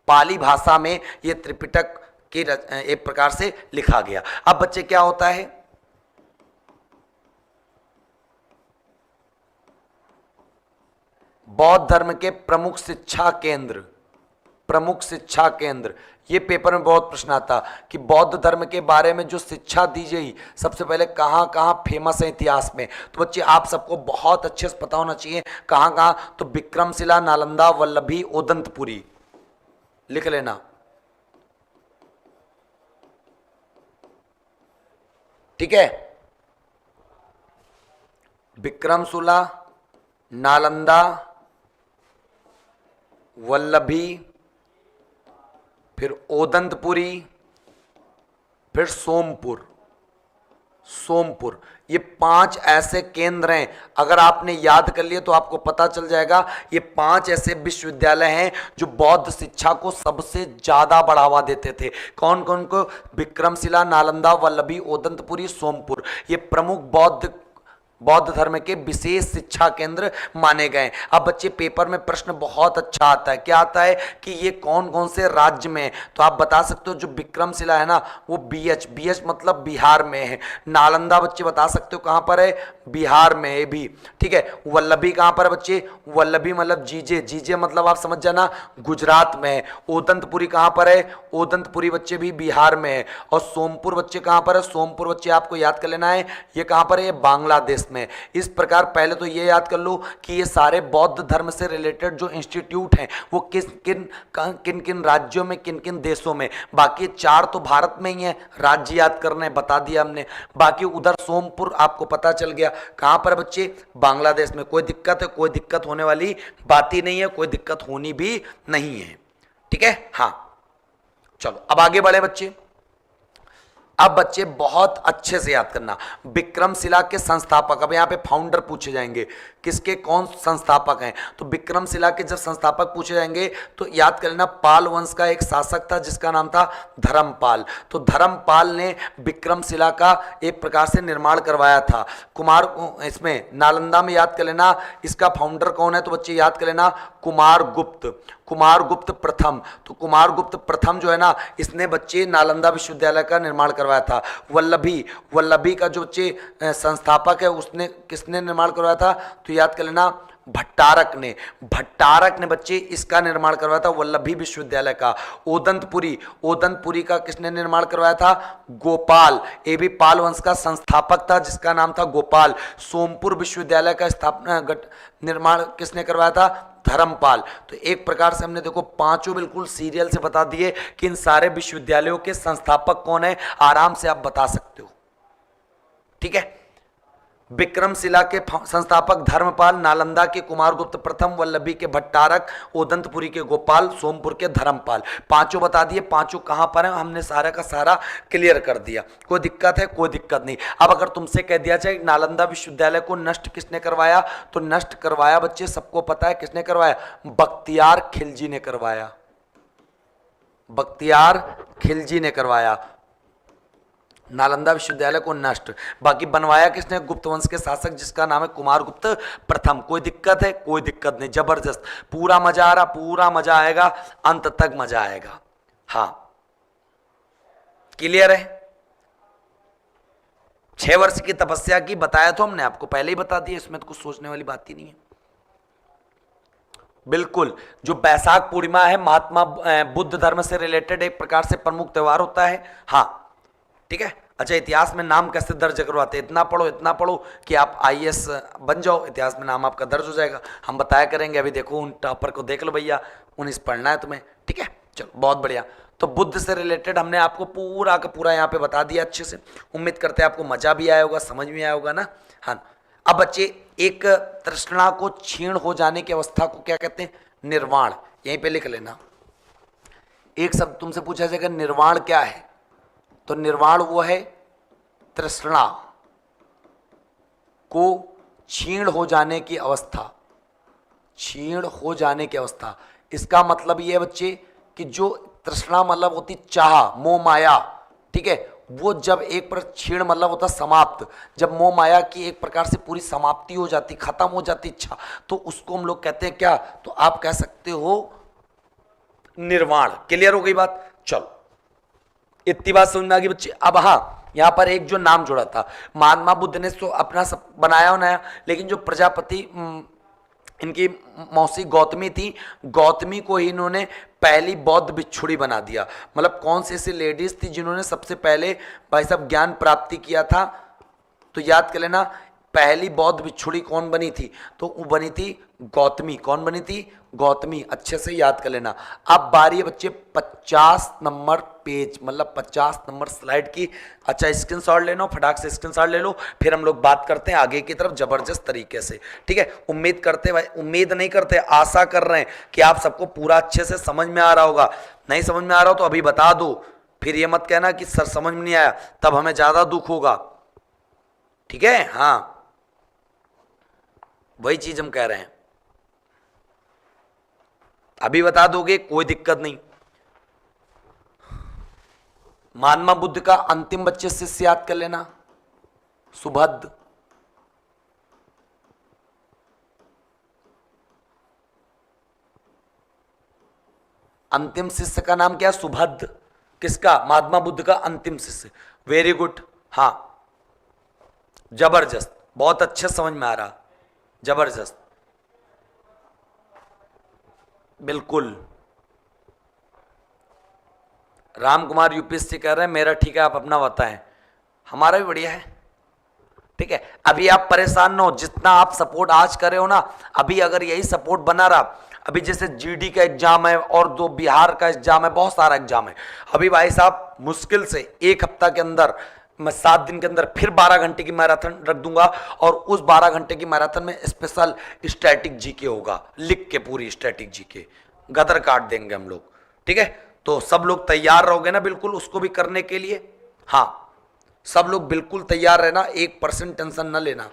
पाली भाषा में ये त्रिपिटक एक प्रकार से लिखा गया। अब बच्चे क्या होता है, बौद्ध धर्म के प्रमुख शिक्षा केंद्र, प्रमुख शिक्षा केंद्र, ये पेपर में बहुत प्रश्न आता कि बौद्ध धर्म के बारे में जो शिक्षा दी गई सबसे पहले कहाँ कहाँ फेमस है इतिहास में। तो बच्चे आप सबको बहुत अच्छे से पता होना चाहिए कहाँ कहाँ, तो विक्रमशिला, नालंदा, वल्लभी, ओदंतपुरी, लिख लेना। ठीक है, विक्रमशिला, नालंदा, वल्लभी, फिर ओदंतपुरी, फिर सोमपुर। सोमपुर, ये 5 ऐसे केंद्र हैं, अगर आपने याद कर लिए तो आपको पता चल जाएगा ये 5 ऐसे विश्वविद्यालय हैं जो बौद्ध शिक्षा को सबसे ज्यादा बढ़ावा देते थे। कौन कौन को, विक्रमशिला, नालंदा, वल्लभी, ओदंतपुरी, सोमपुर, ये प्रमुख बौद्ध धर्म के विशेष शिक्षा केंद्र माने गए। अब बच्चे पेपर में प्रश्न बहुत अच्छा आता है, क्या आता है कि ये कौन कौन से राज्य में है, तो आप बता सकते हो जो विक्रमशिला है ना वो बीएच मतलब बिहार में है। नालंदा बच्चे बता सकते हो कहां पर है, बिहार में है भी। ठीक है, वल्लभी कहां पर है बच्चे, वल्लभी मतलब जीजे मतलब आप समझ जाना गुजरात में है। ओदंतपुरी कहां पर है, ओदंतपुरी बच्चे भी बिहार में है। और सोमपुर बच्चे कहां पर है, सोमपुर बच्चे आपको याद कर लेना है ये कहां पर है, ये बांग्लादेश में। इस प्रकार पहले तो ये याद कर लो कि ये सारे बौद्ध धर्म से रिलेटेड जो इंस्टीट्यूट हैं वो किन किन राज्यों में, किन किन देशों में। बाकी 4 तो भारत में ही है, राज्य याद करने बता दिया हमने। बाकी उधर सोमपुर आपको पता चल गया कहां पर बच्चे, बांग्लादेश में। कोई दिक्कत है, कोई दिक्कत होने वाली बात ही नहीं है, कोई दिक्कत होनी भी नहीं है। ठीक है, हाँ चलो अब आगे बढ़े बच्चे। अब बच्चे बहुत अच्छे से याद करना, विक्रमशिला के संस्थापक, अब यहाँ पे फाउंडर पूछे जाएंगे, किसके कौन संस्थापक हैं, तो विक्रमशिला के जब संस्थापक पूछे जाएंगे तो याद कर लेना पाल वंश का एक शासक था जिसका नाम था धर्मपाल। तो धर्मपाल ने विक्रमशिला का एक प्रकार से निर्माण करवाया था। इसमें नालंदा में याद कर लेना इसका फाउंडर कौन है, तो बच्चे याद कर लेना कुमारगुप्त प्रथम। तो कुमारगुप्त प्रथम जो है ना इसने बच्चे नालंदा विश्वविद्यालय का निर्माण करवाया था। वल्लभी का जो बच्चे संस्थापक है उसने किसने निर्माण करवाया था, तो याद कर लेना भट्टारक ने बच्चे इसका निर्माण करवाया था, वल्लभी विश्वविद्यालय का। ओदंतपुरी का किसने निर्माण करवाया था? गोपाल। ये भी पाल वंश का संस्थापक था जिसका नाम था गोपाल। सोमपुर विश्वविद्यालय का स्थापना निर्माण किसने करवाया था? धर्मपाल। तो एक प्रकार से हमने देखो पांचों बिल्कुल सीरियल से बता दिए कि इन सारे विश्वविद्यालयों के संस्थापक कौन है, आराम से आप बता सकते हो। ठीक है, विक्रमशिला के संस्थापक धर्मपाल, नालंदा के कुमारगुप्त प्रथम, वल्लभी के भट्टारक, ओदंतपुरी के गोपाल, सोमपुर के धर्मपाल। पांचों बता दिए, पांचों कहां पर हैं हमने सारा का सारा क्लियर कर दिया। कोई दिक्कत है? कोई दिक्कत नहीं। अब अगर तुमसे कह दिया जाए नालंदा विश्वविद्यालय को नष्ट किसने करवाया, तो नष्ट करवाया बच्चे सबको पता है किसने करवाया? बख्तियार खिलजी ने करवाया। बख्तियार खिलजी ने करवाया नालंदा विश्वविद्यालय को नष्ट। बाकी बनवाया किसने? गुप्त वंश के शासक जिसका नाम है कुमारगुप्त प्रथम। कोई दिक्कत है? कोई दिक्कत नहीं, जबरदस्त, पूरा मजा आ रहा, पूरा मजा आएगा, अंत तक मजा आएगा। हाँ, क्लियर है? 6 वर्ष की तपस्या की बताया तो हमने आपको पहले ही बता दिया, इसमें तो कुछ सोचने वाली बात ही नहीं है। बिल्कुल, जो बैसाख पूर्णिमा है महात्मा बुद्ध धर्म से रिलेटेड एक प्रकार से प्रमुख त्योहार होता है। हाँ ठीक है। अच्छा, इतिहास में नाम कैसे दर्ज करवाते? इतना पढ़ो कि आप आईएएस बन जाओ, इतिहास में नाम आपका दर्ज हो जाएगा। हम बताया करेंगे। अभी देखो उन टॉपर को देख लो भैया, 19 पढ़ना है तुम्हें। ठीक है, चलो बहुत बढ़िया। तो बुद्ध से रिलेटेड हमने आपको पूरा का पूरा यहाँ पे बता दिया अच्छे से। उम्मीद करते हैं आपको मजा भी आया होगा, समझ में आया होगा ना। हाँ, अब बच्चे एक तृष्णा को क्षीण हो जाने की अवस्था को क्या कहते हैं? निर्वाण। यहीं पे लिख लेना। एक शब्द तुमसे पूछा जाएगा निर्वाण क्या है, तो निर्वाण वो है तृष्णा को क्षीण हो जाने की अवस्था। क्षीण हो जाने की अवस्था, इसका मतलब ये बच्चे कि जो तृष्णा मतलब होती चाह, मोह माया, ठीक है, वो जब एक पर क्षीण मतलब होता समाप्त, जब मोह माया की एक प्रकार से पूरी समाप्ति हो जाती, खत्म हो जाती इच्छा, तो उसको हम लोग कहते हैं क्या? तो आप कह सकते हो निर्वाण। क्लियर हो गई बात? चलो, इतनी बात समझ में आ गई बच्चे। अब हाँ, यहां पर एक जो नाम जुड़ा था, महात्मा बुद्ध ने तो अपना सब बनाया, लेकिन जो प्रजापति इनकी मौसी गौतमी थी, गौतमी को ही इन्होंने पहली बौद्ध भिक्षुणी बना दिया। मतलब कौन सी ऐसी लेडीज थी जिन्होंने सबसे पहले भाई साहब ज्ञान प्राप्ति किया था? तो याद कर लेना, पहली बौद्ध भिक्षुणी कौन बनी थी? तो वो बनी थी गौतमी। कौन बनी थी? गौतमी। अच्छे से याद कर लेना। अब बारी है बच्चे 50 नंबर पेज, मतलब 50 नंबर स्लाइड की। अच्छा, स्क्रीनशॉट लेना, फटाक से स्क्रीनशॉट ले लो, फिर हम लोग बात करते हैं आगे की तरफ जबरदस्त तरीके से। ठीक है, उम्मीद करते भाई, उम्मीद नहीं करते, आशा कर रहे हैं कि आप सबको पूरा अच्छे से समझ में आ रहा होगा। नहीं समझ में आ रहा हो तो अभी बता दो, फिर ये मत कहना कि सर समझ में नहीं आया, तब हमें ज्यादा दुख होगा। ठीक है, हाँ वही चीज हम कह रहे हैं। अभी बता दोगे कोई दिक्कत नहीं। महात्मा बुद्ध का अंतिम बच्चे शिष्य याद कर लेना, सुभद्र। अंतिम शिष्य का नाम क्या? सुभद्र। किसका? महात्मा बुद्ध का अंतिम शिष्य। वेरी गुड, हाँ जबरदस्त, बहुत अच्छे समझ में आ रहा, जबरदस्त, बिल्कुल। राम कुमार यूपीएससी कह रहे हैं मेरा ठीक है, आप अपना बताएं। हमारा भी बढ़िया है। ठीक है, अभी आप परेशान न हो, जितना आप सपोर्ट आज कर रहे हो ना, अभी अगर यही सपोर्ट बना रहा, अभी जैसे जीडी का एग्जाम है और दो बिहार का एग्जाम है, बहुत सारा एग्जाम है। अभी भाई साहब मुश्किल से एक हफ्ता के अंदर, मैं 7 दिन के अंदर फिर 12 घंटे की मैराथन रख दूंगा, और उस 12 घंटे की मैराथन में स्पेशल स्टैटिक जीके होगा, लिख के पूरी स्टैटिक जीके गदर काट देंगे हम लोग। ठीक है, तो सब लोग तैयार रहोगे ना बिल्कुल उसको भी करने के लिए? हाँ, सब लोग बिल्कुल तैयार रहना, 1% टेंशन न लेना,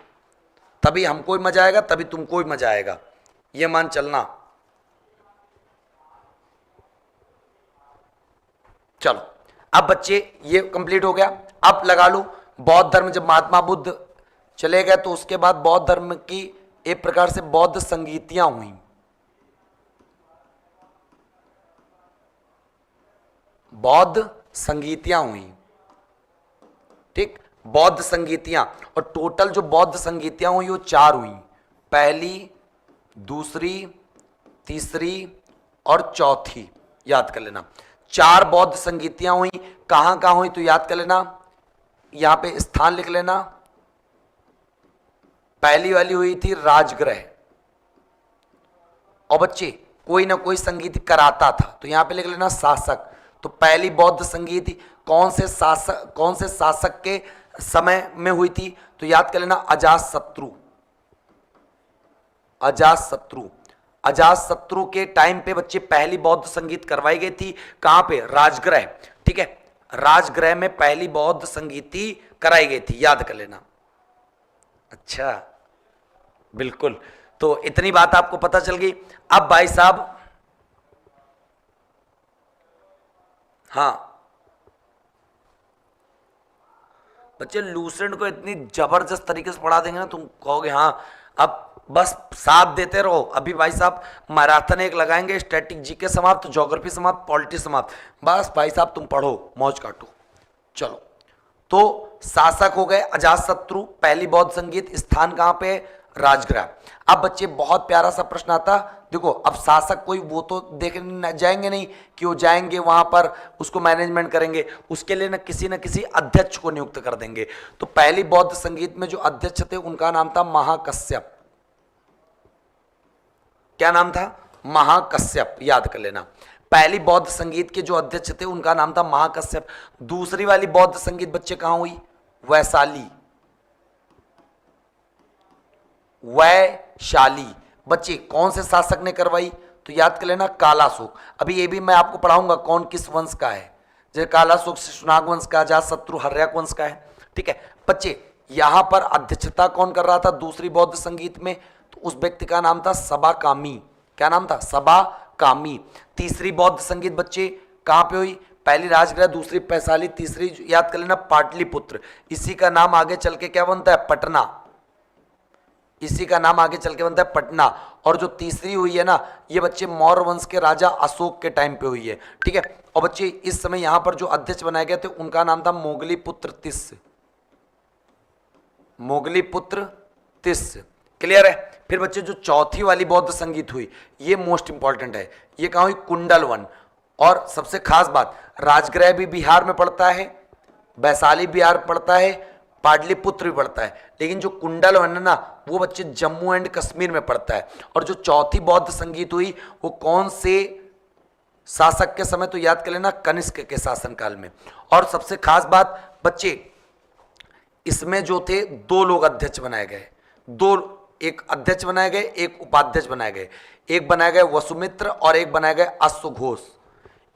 तभी हमको भी मजा आएगा, तभी तुमको भी मजा आएगा, ये मान चलना। चलो, अब बच्चे ये कंप्लीट हो गया। अब लगा लो बौद्ध धर्म, जब महात्मा बुद्ध चले गए तो उसके बाद बौद्ध धर्म की एक प्रकार से बौद्ध संगीतियां हुई। बौद्ध संगीतियां हुई, ठीक, बौद्ध संगीतियां, और टोटल जो बौद्ध संगीतियां हुई वो 4 हुई। पहली, दूसरी, तीसरी और चौथी, याद कर लेना। 4 बौद्ध संगीतियां हुई, कहां कहां हुई तो याद कर लेना, यहां पे स्थान लिख लेना। पहली वाली हुई थी राजगृह, और बच्चे कोई ना कोई संगीत कराता था, तो यहां पे लिख लेना शासक। तो पहली बौद्ध संगीत कौन से शासक के समय में हुई थी तो याद कर लेना अजातशत्रु। अजातशत्रु, अजातशत्रु के टाइम पे बच्चे पहली बौद्ध संगीत करवाई गई थी, कहां पे, राजगृह। ठीक है, राजगृह में पहली बौद्ध संगीति कराई गई थी, याद कर लेना। अच्छा, बिल्कुल, तो इतनी बात आपको पता चल गई। अब भाई साहब, हाँ बच्चे लूसेंट को इतनी जबरदस्त तरीके से पढ़ा देंगे ना, तुम कहोगे हाँ अब बस साथ देते रहो। अभी भाई साहब मैराथन एक लगाएंगे, स्टैटिक जीके समाप्त, ज्योग्राफी समाप्त, पॉलिटी समाप्त, बस भाई साहब तुम पढ़ो, मौज काटो। चलो, तो शासक हो गए अजातशत्रु, पहली बौद्ध संगीत, स्थान कहां पे, राजगृह। अब बच्चे बहुत प्यारा सा प्रश्न आता, देखो अब शासक कोई वो तो देखने जाएंगे नहीं कि वो जाएंगे वहां पर उसको मैनेजमेंट करेंगे, उसके लिए ना किसी अध्यक्ष को नियुक्त कर देंगे। तो पहली बौद्ध संगीत में जो अध्यक्ष थे उनका नाम था महाकश्यप। क्या नाम था, महाकश्यप, याद कर लेना। पहली बौद्ध संगीत के जो अध्यक्ष थे उनका नाम था महाकश्यप। दूसरी वाली बौद्ध संगीत बच्चे कहां हुई, वैशाली, वैशाली। बच्चे कौन से शासक ने करवाई तो याद कर लेना कालाशोक। अभी ये भी मैं आपको पढ़ाऊंगा कौन किस वंश का है, जैसे कालाशोक शिशुनाग वंश का, अजातशत्रु हर्यक वंश का है। ठीक है बच्चे, यहां पर अध्यक्षता कौन कर रहा था दूसरी बौद्ध संगीत में, तो उस व्यक्ति का नाम था सबाकामी। क्या नाम था, सबाकामी। तीसरी बौद्ध संगीत बच्चे कहां पे हुई, पहली राजगृह, दूसरी वैशाली, तीसरी याद कर लेना पाटलिपुत्र। इसी का नाम आगे चल के क्या बनता है, पटना। इसी का नाम आगे चल के बनता है पटना। और जो तीसरी हुई है ना, ये बच्चे मौर्य वंश के राजा अशोक के टाइम पे हुई है। ठीक है, और बच्चे इस समय यहां पर जो अध्यक्ष बनाए गए थे उनका नाम था मोगलीपुत्र तिस्य। मोगलीपुत्र तिस्य, क्लियर है। फिर बच्चे जो चौथी वाली बौद्ध संगीत हुई, ये मोस्ट इंपॉर्टेंट है, ये कहां हुई, कुंडलवन। और सबसे खास बात, राजगृह भी बिहार में पड़ता है, वैशाली बिहार पड़ता है, पाटलिपुत्र भी पड़ता है, लेकिन जो कुंडलवन है ना वो बच्चे जम्मू एंड कश्मीर में पड़ता है। और जो चौथी बौद्ध संगीत हुई वो कौन से शासक के समय तो याद कर लेना कनिष्क के शासनकाल में। और सबसे खास बात बच्चे, इसमें जो थे 2 लोग अध्यक्ष बनाए गए, एक अध्यक्ष बनाए गए, एक उपाध्यक्ष बनाए गए। एक बनाए गए वसुमित्र और एक बनाए गए अश्वघोष।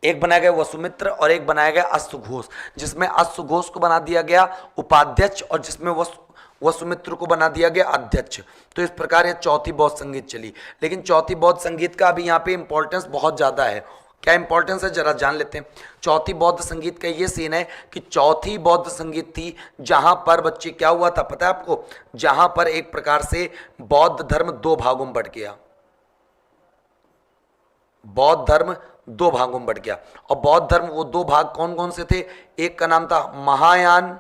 एक बनाया गया वसुमित्र और एक बनाया गया अश्वघोष, जिसमें अश्वघोष को बना दिया गया उपाध्यक्ष और जिसमें वसुमित्र को बना दिया गया अध्यक्ष। तो इस प्रकार यह चौथी बौद्ध संगीत चली। लेकिन चौथी बौद्ध संगीत का अभी यहाँ पे इंपॉर्टेंस बहुत ज्यादा है। क्या इंपॉर्टेंस है जरा जान लेते हैं। चौथी बौद्ध संगीत का ये सीन है कि चौथी बौद्ध संगीत थी जहां पर बच्चे क्या हुआ था पता है आपको, जहां पर एक प्रकार से बौद्ध धर्म 2 भागों में बंट गया। बौद्ध धर्म 2 भागों में बंट गया। और बौद्ध धर्म वो 2 भाग कौन कौन से थे, एक का नाम था महायान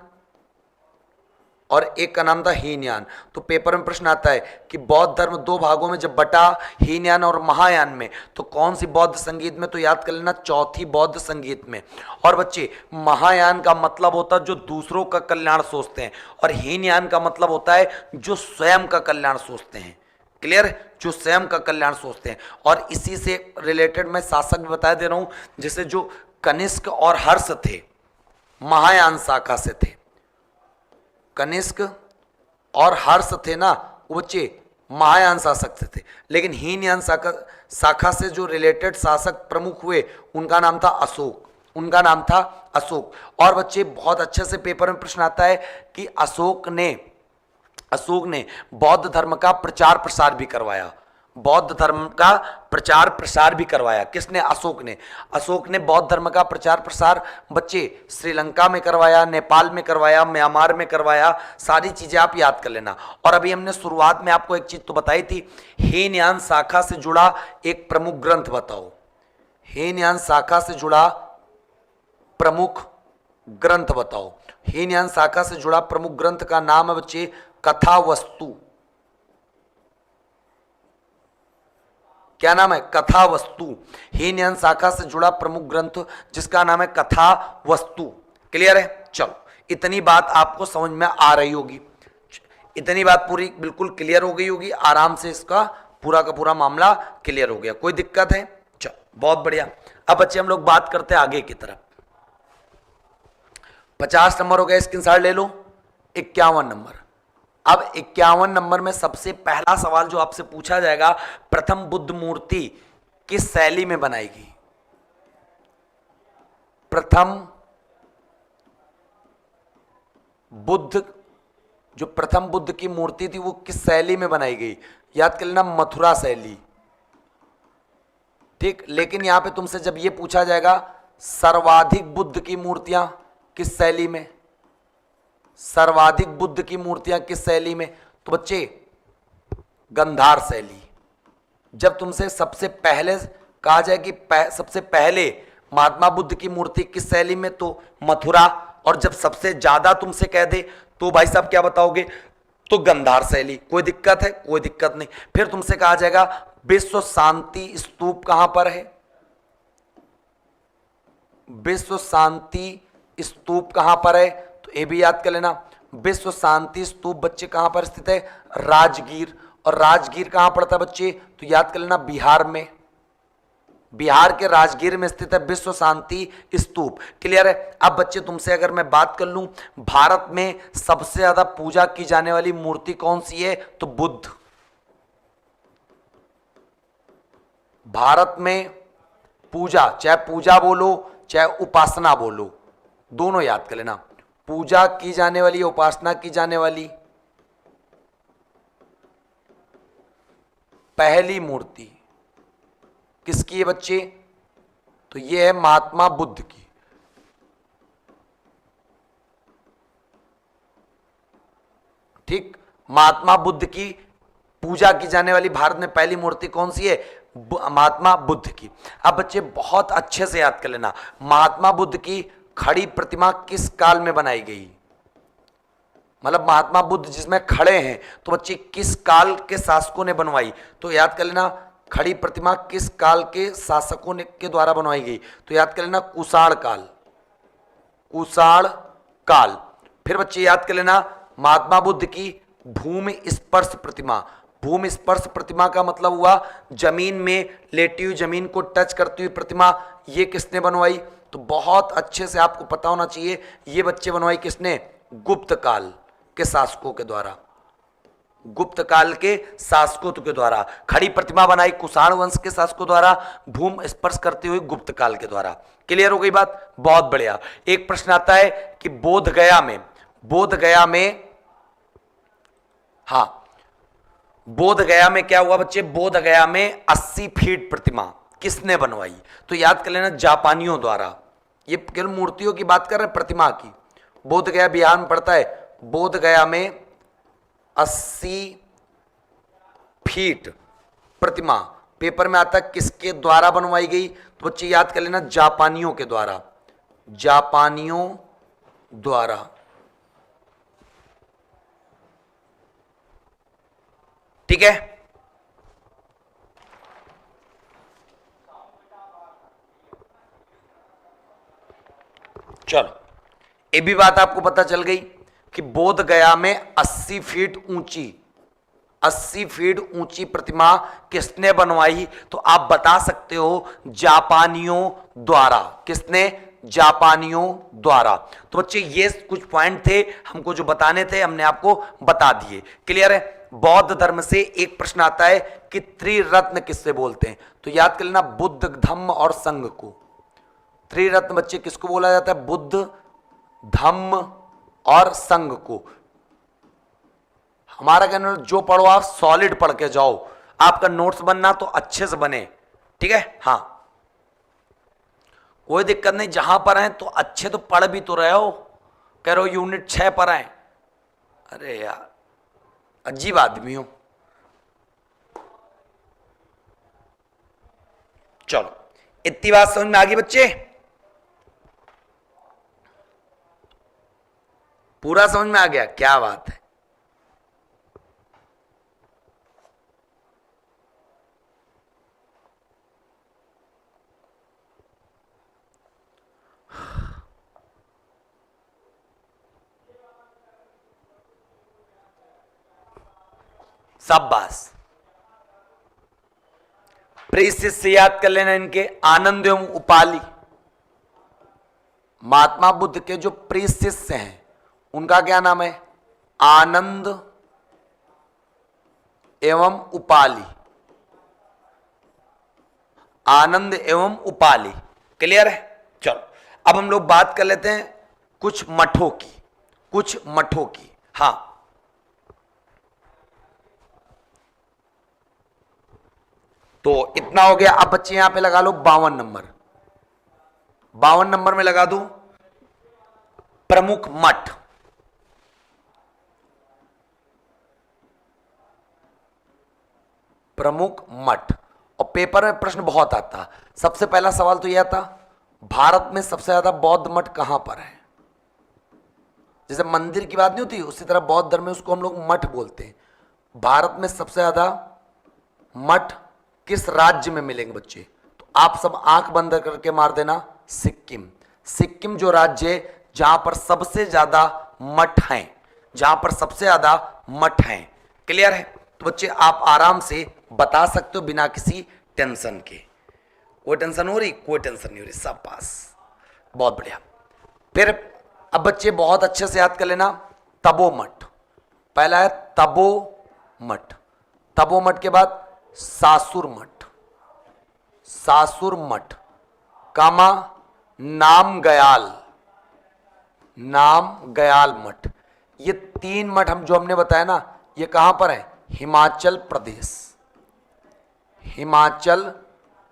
और एक का नाम था हीनयान। तो पेपर में प्रश्न आता है कि बौद्ध धर्म 2 भागों में जब बटा, हीनयान और महायान में, तो कौन सी बौद्ध संगीत में, तो याद कर लेना चौथी बौद्ध संगीत में। और बच्चे महायान का मतलब होता है जो दूसरों का कल्याण सोचते हैं, और हीनयान का मतलब होता है जो स्वयं का कल्याण सोचते हैं। क्लियर, जो स्वयं का कल्याण सोचते हैं। और इसी से रिलेटेड मैं शासक भी बता दे रहा हूं, जैसे जो कनिष्क और हर्ष थे महायान शाखा से थे, कनिष्क और हर्ष थे ना वो बच्चे महायान शासक से थे। लेकिन हीनयान शाखा से जो रिलेटेड शासक प्रमुख हुए उनका नाम था अशोक, उनका नाम था अशोक। और बच्चे बहुत अच्छे से पेपर में प्रश्न आता है कि अशोक ने बौद्ध धर्म का प्रचार प्रसार भी करवाया। बौद्ध धर्म का प्रचार प्रसार भी करवाया किसने, अशोक ने। अशोक ने बौद्ध धर्म का प्रचार प्रसार बच्चे श्रीलंका में करवाया, नेपाल में करवाया, म्यांमार में करवाया। सारी चीजें आप याद कर लेना। और अभी हमने शुरुआत में आपको एक चीज तो बताई थी, हीनयान शाखा से जुड़ा एक प्रमुख ग्रंथ बताओ। हीनयान शाखा से जुड़ा प्रमुख ग्रंथ बताओ। हीनयान शाखा से जुड़ा प्रमुख ग्रंथ का नाम है बच्चे कथा वस्तु। क्या नाम है? कथा वस्तु। हीनयान शाखा से जुड़ा प्रमुख ग्रंथ जिसका नाम है कथा वस्तु। क्लियर है? चलो, इतनी बात आपको समझ में आ रही होगी, इतनी बात पूरी बिल्कुल क्लियर हो गई होगी, आराम से इसका पूरा का पूरा मामला क्लियर हो गया। कोई दिक्कत है? चलो, बहुत बढ़िया। अब बच्चे हम लोग बात करते हैं आगे की तरफ। 50 नंबर हो गया, स्क्रीनशॉट ले लो। 51 नंबर। अब 51 नंबर में सबसे पहला सवाल जो आपसे पूछा जाएगा, प्रथम बुद्ध मूर्ति किस शैली में बनाई गई? प्रथम बुद्ध, जो प्रथम बुद्ध की मूर्ति थी वो किस शैली में बनाई गई? याद कर लेना, मथुरा शैली। ठीक, लेकिन यहां पे तुमसे जब ये पूछा जाएगा सर्वाधिक बुद्ध की मूर्तियां किस शैली में, सर्वाधिक बुद्ध की मूर्तियां किस शैली में, तो बच्चे गंधार शैली। जब तुमसे सबसे पहले कहा जाए कि सबसे पहले महात्मा बुद्ध की मूर्ति किस शैली में, तो मथुरा। और जब सबसे ज्यादा तुमसे कह दे तो भाई साहब क्या बताओगे? तो गंधार शैली। कोई दिक्कत है? कोई दिक्कत नहीं। फिर तुमसे कहा जाएगा विश्व शांति स्तूप कहां पर है? विश्व शांति स्तूप कहां पर है? तो ये भी याद कर लेना, विश्व शांति स्तूप बच्चे कहां पर स्थित है? राजगीर। और राजगीर कहां पड़ता है बच्चे? तो याद कर लेना, बिहार में। बिहार के राजगीर में स्थित है विश्व शांति स्तूप। क्लियर है? अब बच्चे तुमसे अगर मैं बात कर लूं, भारत में सबसे ज्यादा पूजा की जाने वाली मूर्ति कौन सी है? तो बुद्ध। भारत में पूजा, चाहे पूजा बोलो चाहे उपासना बोलो, दोनों याद कर लेना, पूजा की जाने वाली, उपासना की जाने वाली पहली मूर्ति किसकी है बच्चे? तो यह है महात्मा बुद्ध की। ठीक, महात्मा बुद्ध की पूजा की जाने वाली भारत में पहली मूर्ति कौन सी है? महात्मा बुद्ध की। अब बच्चे बहुत अच्छे से याद कर लेना, महात्मा बुद्ध की खड़ी प्रतिमा किस काल में बनाई गई? मतलब महात्मा बुद्ध जिसमें खड़े हैं, तो बच्चे किस काल के शासकों ने बनवाई? तो याद कर लेना, खड़ी प्रतिमा किस काल के शासकों ने के द्वारा बनवाई गई? तो याद कर लेना, कुषाण काल। कुषाण काल। फिर बच्चे याद कर लेना, महात्मा बुद्ध की भूमि स्पर्श प्रतिमा। भूमि स्पर्श प्रतिमा का मतलब हुआ जमीन में लेटी हुई, जमीन को टच करती हुई प्रतिमा। ये किसने बनवाई? तो बहुत अच्छे से आपको पता होना चाहिए, ये बच्चे बनवाई किसने? गुप्त काल के शासकों के द्वारा। गुप्त काल के शासकों के द्वारा खड़ी प्रतिमा बनाई कुषाण वंश के शासकों द्वारा, भूमि स्पर्श करते हुए गुप्त काल के द्वारा। क्लियर हो गई बात? बहुत बढ़िया। एक प्रश्न आता है कि बोध गया में, बोध गया में, हाँ, बोध गया में क्या हुआ बच्चे? बोध गया में 80 फीट प्रतिमा किसने बनवाई? तो याद कर लेना, जापानियों द्वारा। ये केवल मूर्तियों की बात कर रहे हैं, प्रतिमा की। बोध गया बिहार में पड़ता है। बोध गया में 80 फीट प्रतिमा पेपर में आता है किसके द्वारा बनवाई गई? तो बच्चे याद कर लेना, जापानियों के द्वारा। जापानियों द्वारा। ठीक है? चलो, ये भी बात आपको पता चल गई कि बोध गया में 80 फीट ऊंची, 80 फीट ऊंची प्रतिमा किसने बनवाई? तो आप बता सकते हो, जापानियों द्वारा। किसने? जापानियों द्वारा। तो बच्चे ये कुछ पॉइंट थे हमको जो बताने थे, हमने आपको बता दिए। क्लियर है? बौद्ध धर्म से एक प्रश्न आता है कि त्रिरत्न किससे बोलते हैं? तो याद कर लेना, बुद्ध, धम्म और संघ को। त्रिरत्न बच्चे किसको बोला जाता है? बुद्ध, धम्म और संघ को। हमारा कहना जो पढ़ो आप सॉलिड पढ़ के जाओ, आपका नोट्स बनना तो अच्छे से बने। ठीक है? हाँ, कोई दिक्कत नहीं, जहां पर हैं तो अच्छे तो पढ़ भी तो रहे हो। कह रहे हो यूनिट 6 पर आए, अरे यार अजीब आदमी हो। चलो, इतनी बात समझ में आ गई बच्चे? पूरा समझ में आ गया? क्या बात है। शाबाश। प्रीसिस से याद कर लेना इनके, आनंद एवं उपाली। महात्मा बुद्ध के जो प्रिय शिष्य हैं उनका क्या नाम है? आनंद एवं उपाली। आनंद एवं उपाली। क्लियर है? चलो अब हम लोग बात कर लेते हैं कुछ मठों की, कुछ मठों की। हां, तो इतना हो गया। अब बच्चे यहां पे लगा लो 52 नंबर। 52 नंबर में लगा दो प्रमुख मठ। प्रमुख मठ। और पेपर में प्रश्न बहुत आता। सबसे पहला सवाल तो यह था, भारत में सबसे ज्यादा बौद्ध मठ कहां पर है? जैसे मंदिर की बात नहीं होती, उसी तरह बौद्ध धर्म में उसको हम लोग मठ बोलते हैं। भारत में सबसे ज्यादा मठ किस राज्य में मिलेंगे बच्चे? तो आप सब आंख बंद करके मार देना, सिक्किम। सिक्किम जो राज्य है जहां पर सबसे ज्यादा मठ हैं, जहां पर सबसे ज्यादा मठ हैं। क्लियर है? तो बच्चे आप आराम से बता सकते हो बिना किसी टेंशन के। कोई टेंशन हो रही? कोई टेंशन नहीं हो रही। सब पास, बहुत बढ़िया। फिर अब बच्चे बहुत अच्छे से याद कर लेना, तपो मठ। पहला है तपो मठ। तपो मठ के बाद सासुर मठ। सासुर मठ कामा नामग्याल। नामग्याल मठ। ये 3 मठ हम जो हमने बताया ना, ये कहां पर है? हिमाचल प्रदेश। हिमाचल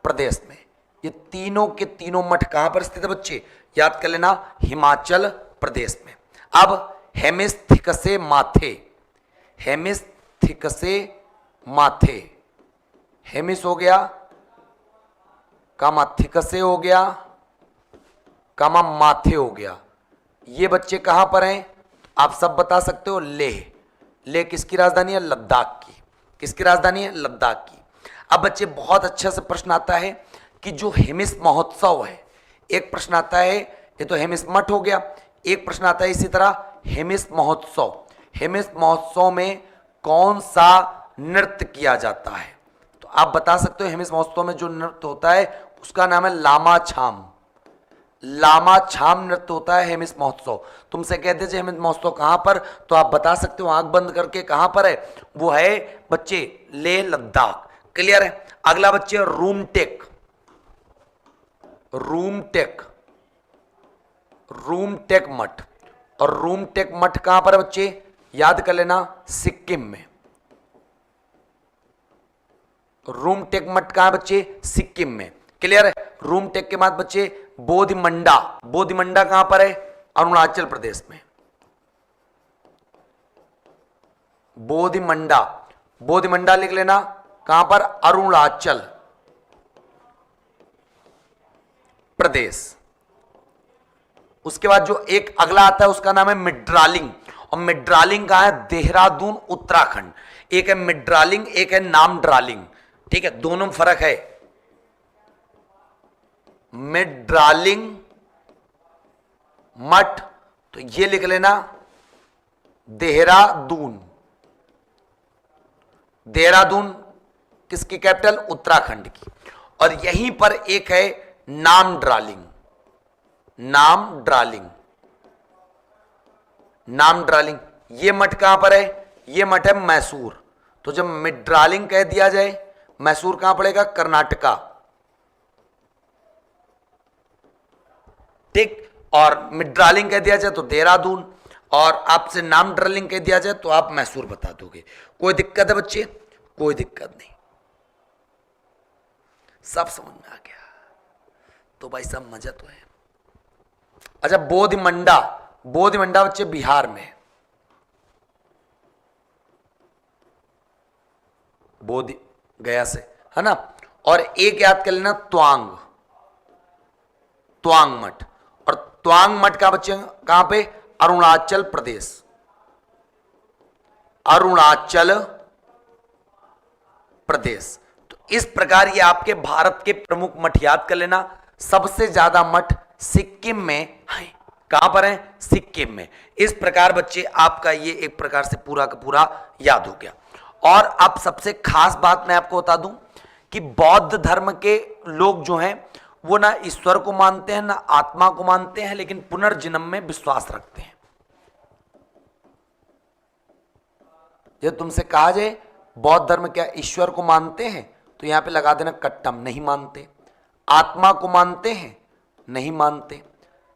प्रदेश में ये तीनों के तीनों मठ कहां पर स्थित है बच्चे? याद कर लेना, हिमाचल प्रदेश में। अब हेमिस्थिकसे माथे। हेमिस्थिकसे माथे। हेमिस हो गया, कामा थिकसे हो गया, कामा माथे हो गया। ये बच्चे कहां पर हैं? आप सब बता सकते हो, लेह। लेह किसकी राजधानी है? लद्दाख की। किसकी राजधानी है? लद्दाख की। अब बच्चे बहुत अच्छे से प्रश्न आता है कि जो हेमिस महोत्सव है, एक प्रश्न आता है, ये तो हेमिस मठ हो गया। एक प्रश्न आता है इसी तरह हेमिस महोत्सव। हेमिस महोत्सव में कौन सा नृत्य किया जाता है? तो आप बता सकते हो हेमिस महोत्सव में जो नृत्य होता है उसका नाम है लामा छाम। लामा छाम नृत्य होता है हेमिस महोत्सव। तुमसे कहते थे हेमिस महोत्सव कहां पर, तो आप बता सकते हो आंख बंद करके कहां पर है। वो है बच्चे लेह लद्दाख। क्लियर है? अगला बच्चे रूमटेक। रूमटेक। रूमटेक मठ। और रूमटेक मठ कहां पर है बच्चे? याद कर लेना, सिक्किम में। रूमटेक मठ कहां है बच्चे? सिक्किम में। क्लियर है? रूमटेक के बाद बच्चे बोधिमंडा। बोधिमंडा कहां पर है? अरुणाचल प्रदेश में। बोधिमंडा। बोधिमंडा लिख लेना, कहां पर? अरुणाचल प्रदेश। उसके बाद जो एक अगला आता है उसका नाम है मिड्रालिंग। और मिड्रालिंग कहां है? देहरादून उत्तराखंड। एक है मिड्रालिंग, एक है नामड्रालिंग। ठीक है, दोनों में फर्क है। मिड्रालिंग मठ, तो ये लिख लेना देहरादून। देहरादून किसकी कैपिटल? उत्तराखंड की। और यहीं पर एक है नामड्रालिंग। नामड्रालिंग। नामड्रालिंग ये मठ कहां पर है? ये मठ है मैसूर। तो जब मिड्रालिंग कह दिया जाए, मैसूर कहां पड़ेगा? कर्नाटका। ठीक। और मिड्रालिंग कह दिया जाए तो देहरादून, और आपसे नाम ड्रालिंग कह दिया जाए तो आप मैसूर बता दोगे। कोई दिक्कत है बच्चे? कोई दिक्कत नहीं, सब समझ में आ गया तो भाई सब मजा तो है। अच्छा, बोधिमंडा। बोधिमंडा बच्चे बिहार में। बोधि गया से है ना। और एक याद कर लेना, त्वांग। त्वांग मठ। और त्वांग मठ का बच्चे कहां पे? अरुणाचल प्रदेश। अरुणाचल प्रदेश। तो इस प्रकार ये आपके भारत के प्रमुख मठ याद कर लेना। सबसे ज्यादा मठ सिक्किम में है। कहां पर है? सिक्किम में। इस प्रकार बच्चे आपका ये एक प्रकार से पूरा का पूरा याद हो गया। और अब सबसे खास बात मैं आपको बता दूं कि बौद्ध धर्म के लोग जो हैं वो ना ईश्वर को मानते हैं ना आत्मा को मानते हैं, लेकिन पुनर्जन्म में विश्वास रखते हैं। ये तुमसे कहा जाए बौद्ध धर्म क्या ईश्वर को मानते हैं, तो यहां पे लगा देना कट्टम, नहीं मानते। आत्मा को मानते हैं, नहीं मानते।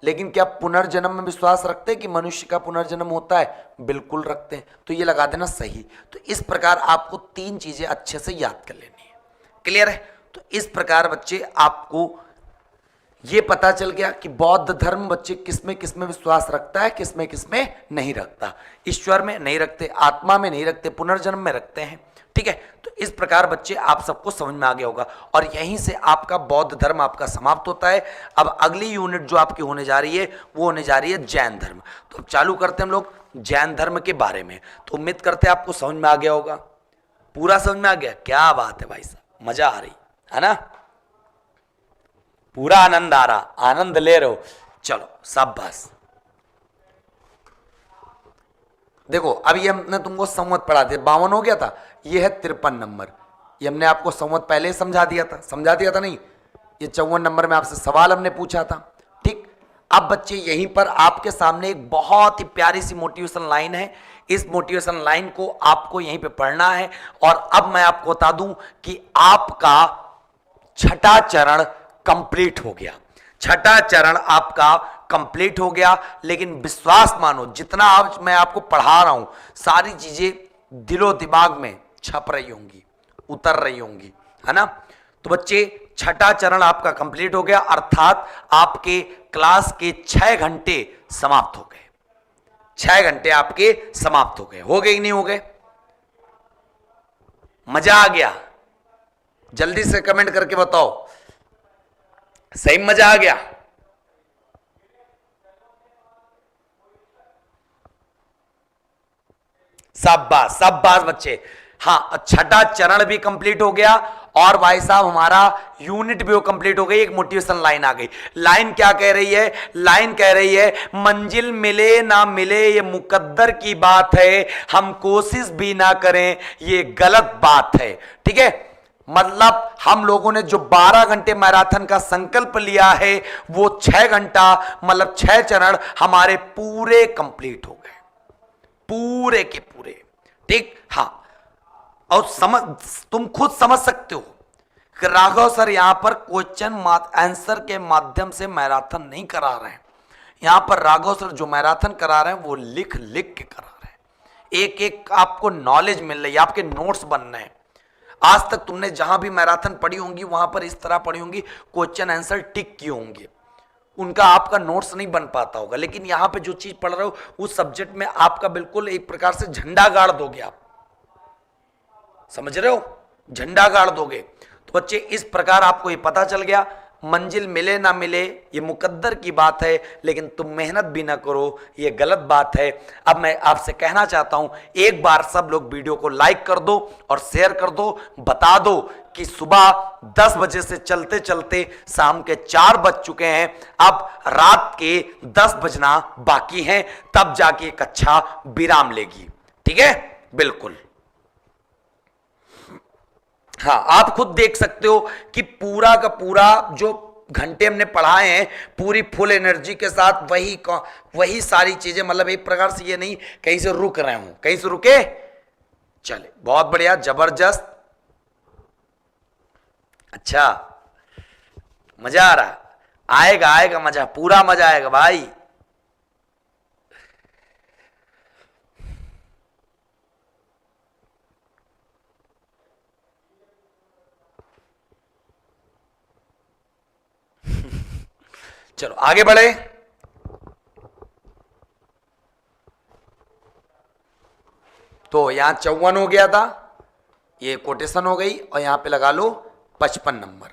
लेकिन क्या पुनर्जन्म में विश्वास रखते हैं कि मनुष्य का पुनर्जन्म होता है, बिल्कुल रखते हैं, तो ये लगा देना सही। तो इस प्रकार आपको तीन चीजें अच्छे से याद कर लेनी है। क्लियर है? तो इस प्रकार बच्चे आपको ये पता चल गया कि बौद्ध धर्म बच्चे किसमें किसमें विश्वास रखता है, किसमें किसमें नहीं रखता। ईश्वर में नहीं रखते, आत्मा में नहीं रखते, पुनर्जन्म में रखते हैं। ठीक है, तो इस प्रकार बच्चे आप सबको समझ में आ गया होगा और यहीं से आपका बौद्ध धर्म आपका समाप्त होता है। अब अगली यूनिट जो आपकी होने जा रही है वो होने जा रही है जैन धर्म। तो अब चालू करते हैं हम लोग जैन धर्म के बारे में। तो उम्मीद करते हैं आपको समझ में आ गया होगा, पूरा समझ में आ गया। क्या बात है भाई साहब, मजा आ रही है ना, पूरा आनंद आ रहा, आनंद ले रहे हो। चलो शाबाश। देखो अभी हमने तुमको संवत पढ़ा दिया, 52 हो गया था, ये है 53 नंबर। ये हमने आपको संवत पहले ही समझा दिया था नहीं, ये 54 नंबर में आपसे सवाल हमने पूछा था। ठीक, अब बच्चे यहीं पर आपके सामने एक बहुत ही प्यारी सी मोटिवेशन लाइन है। इस मोटिवेशन लाइन को आपको यहीं पे पढ़ना है। और अब मैं आपको बता दूं कि आपका छठा चरण कंप्लीट हो गया। छठा चरण आपका कंप्लीट हो गया। लेकिन विश्वास मानो, जितना आज मैं आपको पढ़ा रहा हूं सारी चीजें दिलो दिमाग में छप रही होंगी, उतर रही होंगी, है ना। तो बच्चे छठा चरण आपका कंप्लीट हो गया, अर्थात आपके क्लास के 6 घंटे समाप्त हो गए। 6 घंटे आपके समाप्त हो गए कि नहीं हो गए? मजा आ गया? जल्दी से कमेंट करके बताओ, सही मजा आ गया? शाबाश शाबाश बच्चे। हाँ, छठा चरण भी कंप्लीट हो गया और भाई साहब हमारा यूनिट भी वो कंप्लीट हो गई। एक मोटिवेशन लाइन आ गई। लाइन क्या कह रही है? लाइन कह रही है मंजिल मिले ना मिले ये मुकद्दर की बात है, हम कोशिश भी ना करें ये गलत बात है। ठीक है, मतलब हम लोगों ने जो 12 घंटे मैराथन का संकल्प लिया है वो 6 घंटा मतलब 6 चरण हमारे पूरे कंप्लीट हो गए, पूरे के पूरे। ठीक, हाँ। और तुम खुद समझ सकते हो कि राघव सर यहां पर क्वेश्चन आंसर के माध्यम से मैराथन नहीं करा रहे हैं। यहां पर राघव सर जो मैराथन करा रहे हैं वो लिख लिख के करा रहे हैं। एक एक आपको नॉलेज मिल रही है, आपके नोट्स बन रहे हैं। आज तक तुमने जहां भी मैराथन पढ़ी होंगी वहां पर इस तरह पढ़ी होंगी, क्वेश्चन आंसर टिक किए होंगे, उनका आपका नोट्स नहीं बन पाता होगा। लेकिन यहां पे जो चीज पढ़ रहे हो उस सब्जेक्ट में आपका बिल्कुल एक प्रकार से झंडा गाड़ दोगे आप, समझ रहे हो, झंडा गाड़ दोगे। तो बच्चे इस प्रकार आपको ये पता चल गया मंजिल मिले ना मिले ये मुकद्दर की बात है, लेकिन तुम मेहनत भी ना करो ये गलत बात है। अब मैं आपसे कहना चाहता हूं एक बार सब लोग वीडियो को लाइक कर दो और शेयर कर दो, बता दो कि सुबह 10 बजे से चलते चलते शाम के 4 बज चुके हैं, अब रात के 10 बजना बाकी हैं, तब जाके कक्षा विराम लेगी। ठीक है, बिल्कुल। हाँ, आप खुद देख सकते हो कि पूरा का पूरा जो घंटे हमने पढ़ाए हैं पूरी फुल एनर्जी के साथ वही सारी चीजें, मतलब एक प्रकार से ये नहीं कहीं से रुक रहे हूं, कहीं से रुके। चले, बहुत बढ़िया, जबरदस्त, अच्छा, मजा आ रहा, आएगा आएगा मजा, पूरा मजा आएगा भाई। चलो आगे बढ़े। तो यहां 54 हो गया था, ये कोटेशन हो गई और यहां पे लगा लो 55 नंबर,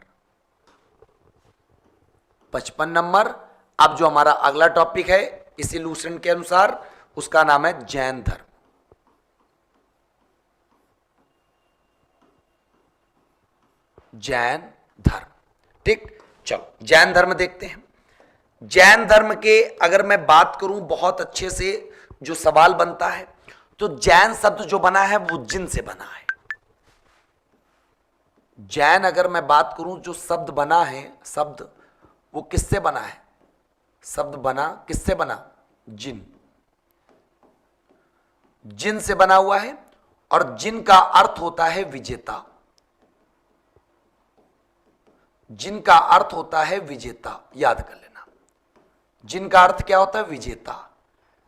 55 नंबर। अब जो हमारा अगला टॉपिक है इसी लूसेंट के अनुसार उसका नाम है जैन धर्म। जैन धर्म, ठीक। चलो जैन धर्म देखते हैं। जैन धर्म के अगर मैं बात करूं बहुत अच्छे से जो सवाल बनता है, तो जैन शब्द जो बना है वो जिन से बना है। जैन अगर मैं बात करूं, जो शब्द बना है, शब्द वो किससे बना है? शब्द बना किससे बना? जिन, जिन से बना हुआ है, और जिन का अर्थ होता है विजेता। जिन का अर्थ होता है विजेता, याद कर लेना। जिन का अर्थ क्या होता है? विजेता।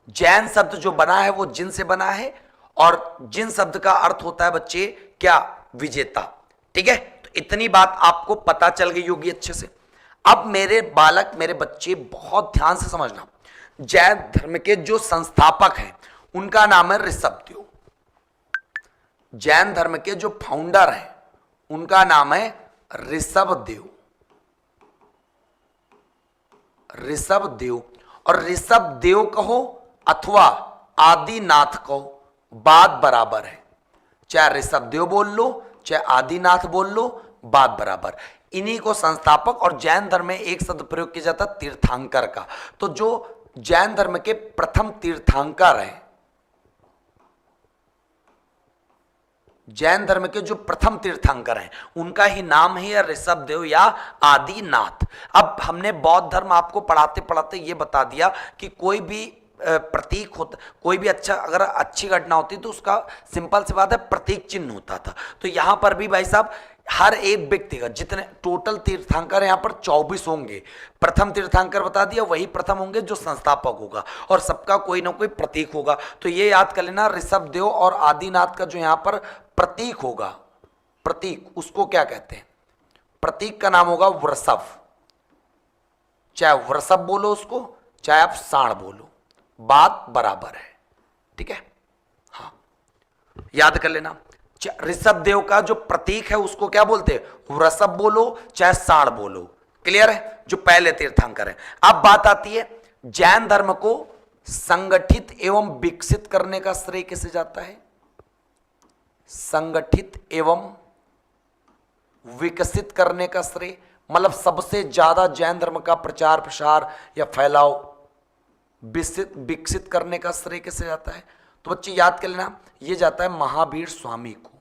जैन शब्द जो बना है वो जिन से बना है, और जिन शब्द का अर्थ होता है बच्चे क्या? विजेता। ठीक है, तो इतनी बात आपको पता चल गई होगी अच्छे से। अब मेरे बालक, मेरे बच्चे बहुत ध्यान से समझना, जैन धर्म के जो संस्थापक हैं उनका नाम है ऋषभदेव। जैन धर्म के जो फाउंडर हैं उनका नाम है ऋषभदेव। ऋषभदेव, और ऋषभदेव कहो अथवा आदिनाथ कहो, बात बराबर है। चाहे ऋषभदेव बोल लो चाहे आदिनाथ बोल लो, बात बराबर। इन्हीं को संस्थापक, और जैन धर्म में एक शब्द प्रयोग किया जाता है तीर्थंकर का। तो जो जैन धर्म के प्रथम तीर्थंकर हैं, जैन धर्म के जो प्रथम तीर्थंकर हैं उनका ही नाम है ऋषभदेव या आदिनाथ। अब हमने बौद्ध धर्म आपको पढ़ाते पढ़ाते ये बता दिया कि कोई भी प्रतीक होता, कोई भी अच्छा, अगर अच्छी घटना होती तो उसका सिंपल सी बात है प्रतीक चिन्ह होता था। तो यहां पर भी भाई साहब हर एक व्यक्ति का, जितने टोटल तीर्थंकर यहां पर 24 होंगे, प्रथम तीर्थंकर बता दिया वही प्रथम होंगे जो संस्थापक होगा, और सबका कोई ना कोई प्रतीक होगा। तो ये याद कर लेना, ऋषभदेव और आदिनाथ का जो यहां पर प्रतीक होगा, प्रतीक उसको क्या कहते हैं? प्रतीक का नाम होगा वृषभ। चाहे वृषभ बोलो उसको, चाहे आप सांड बोलो, बात बराबर है। ठीक है, हाँ याद कर लेना। ऋषभदेव का जो प्रतीक है उसको क्या बोलते हैं? वृषभ बोलो चाहे सांड बोलो। क्लियर है? जो पहले तीर्थंकर है। अब बात आती है जैन धर्म को संगठित एवं विकसित करने का श्रेय किसे जाता है? संगठित एवं विकसित करने का श्रेय, मतलब सबसे ज्यादा जैन धर्म का प्रचार प्रसार या फैलाव विकसित करने का श्रेय किसे जाता है? तो बच्चे याद कर लेना, यह जाता है महावीर स्वामी को।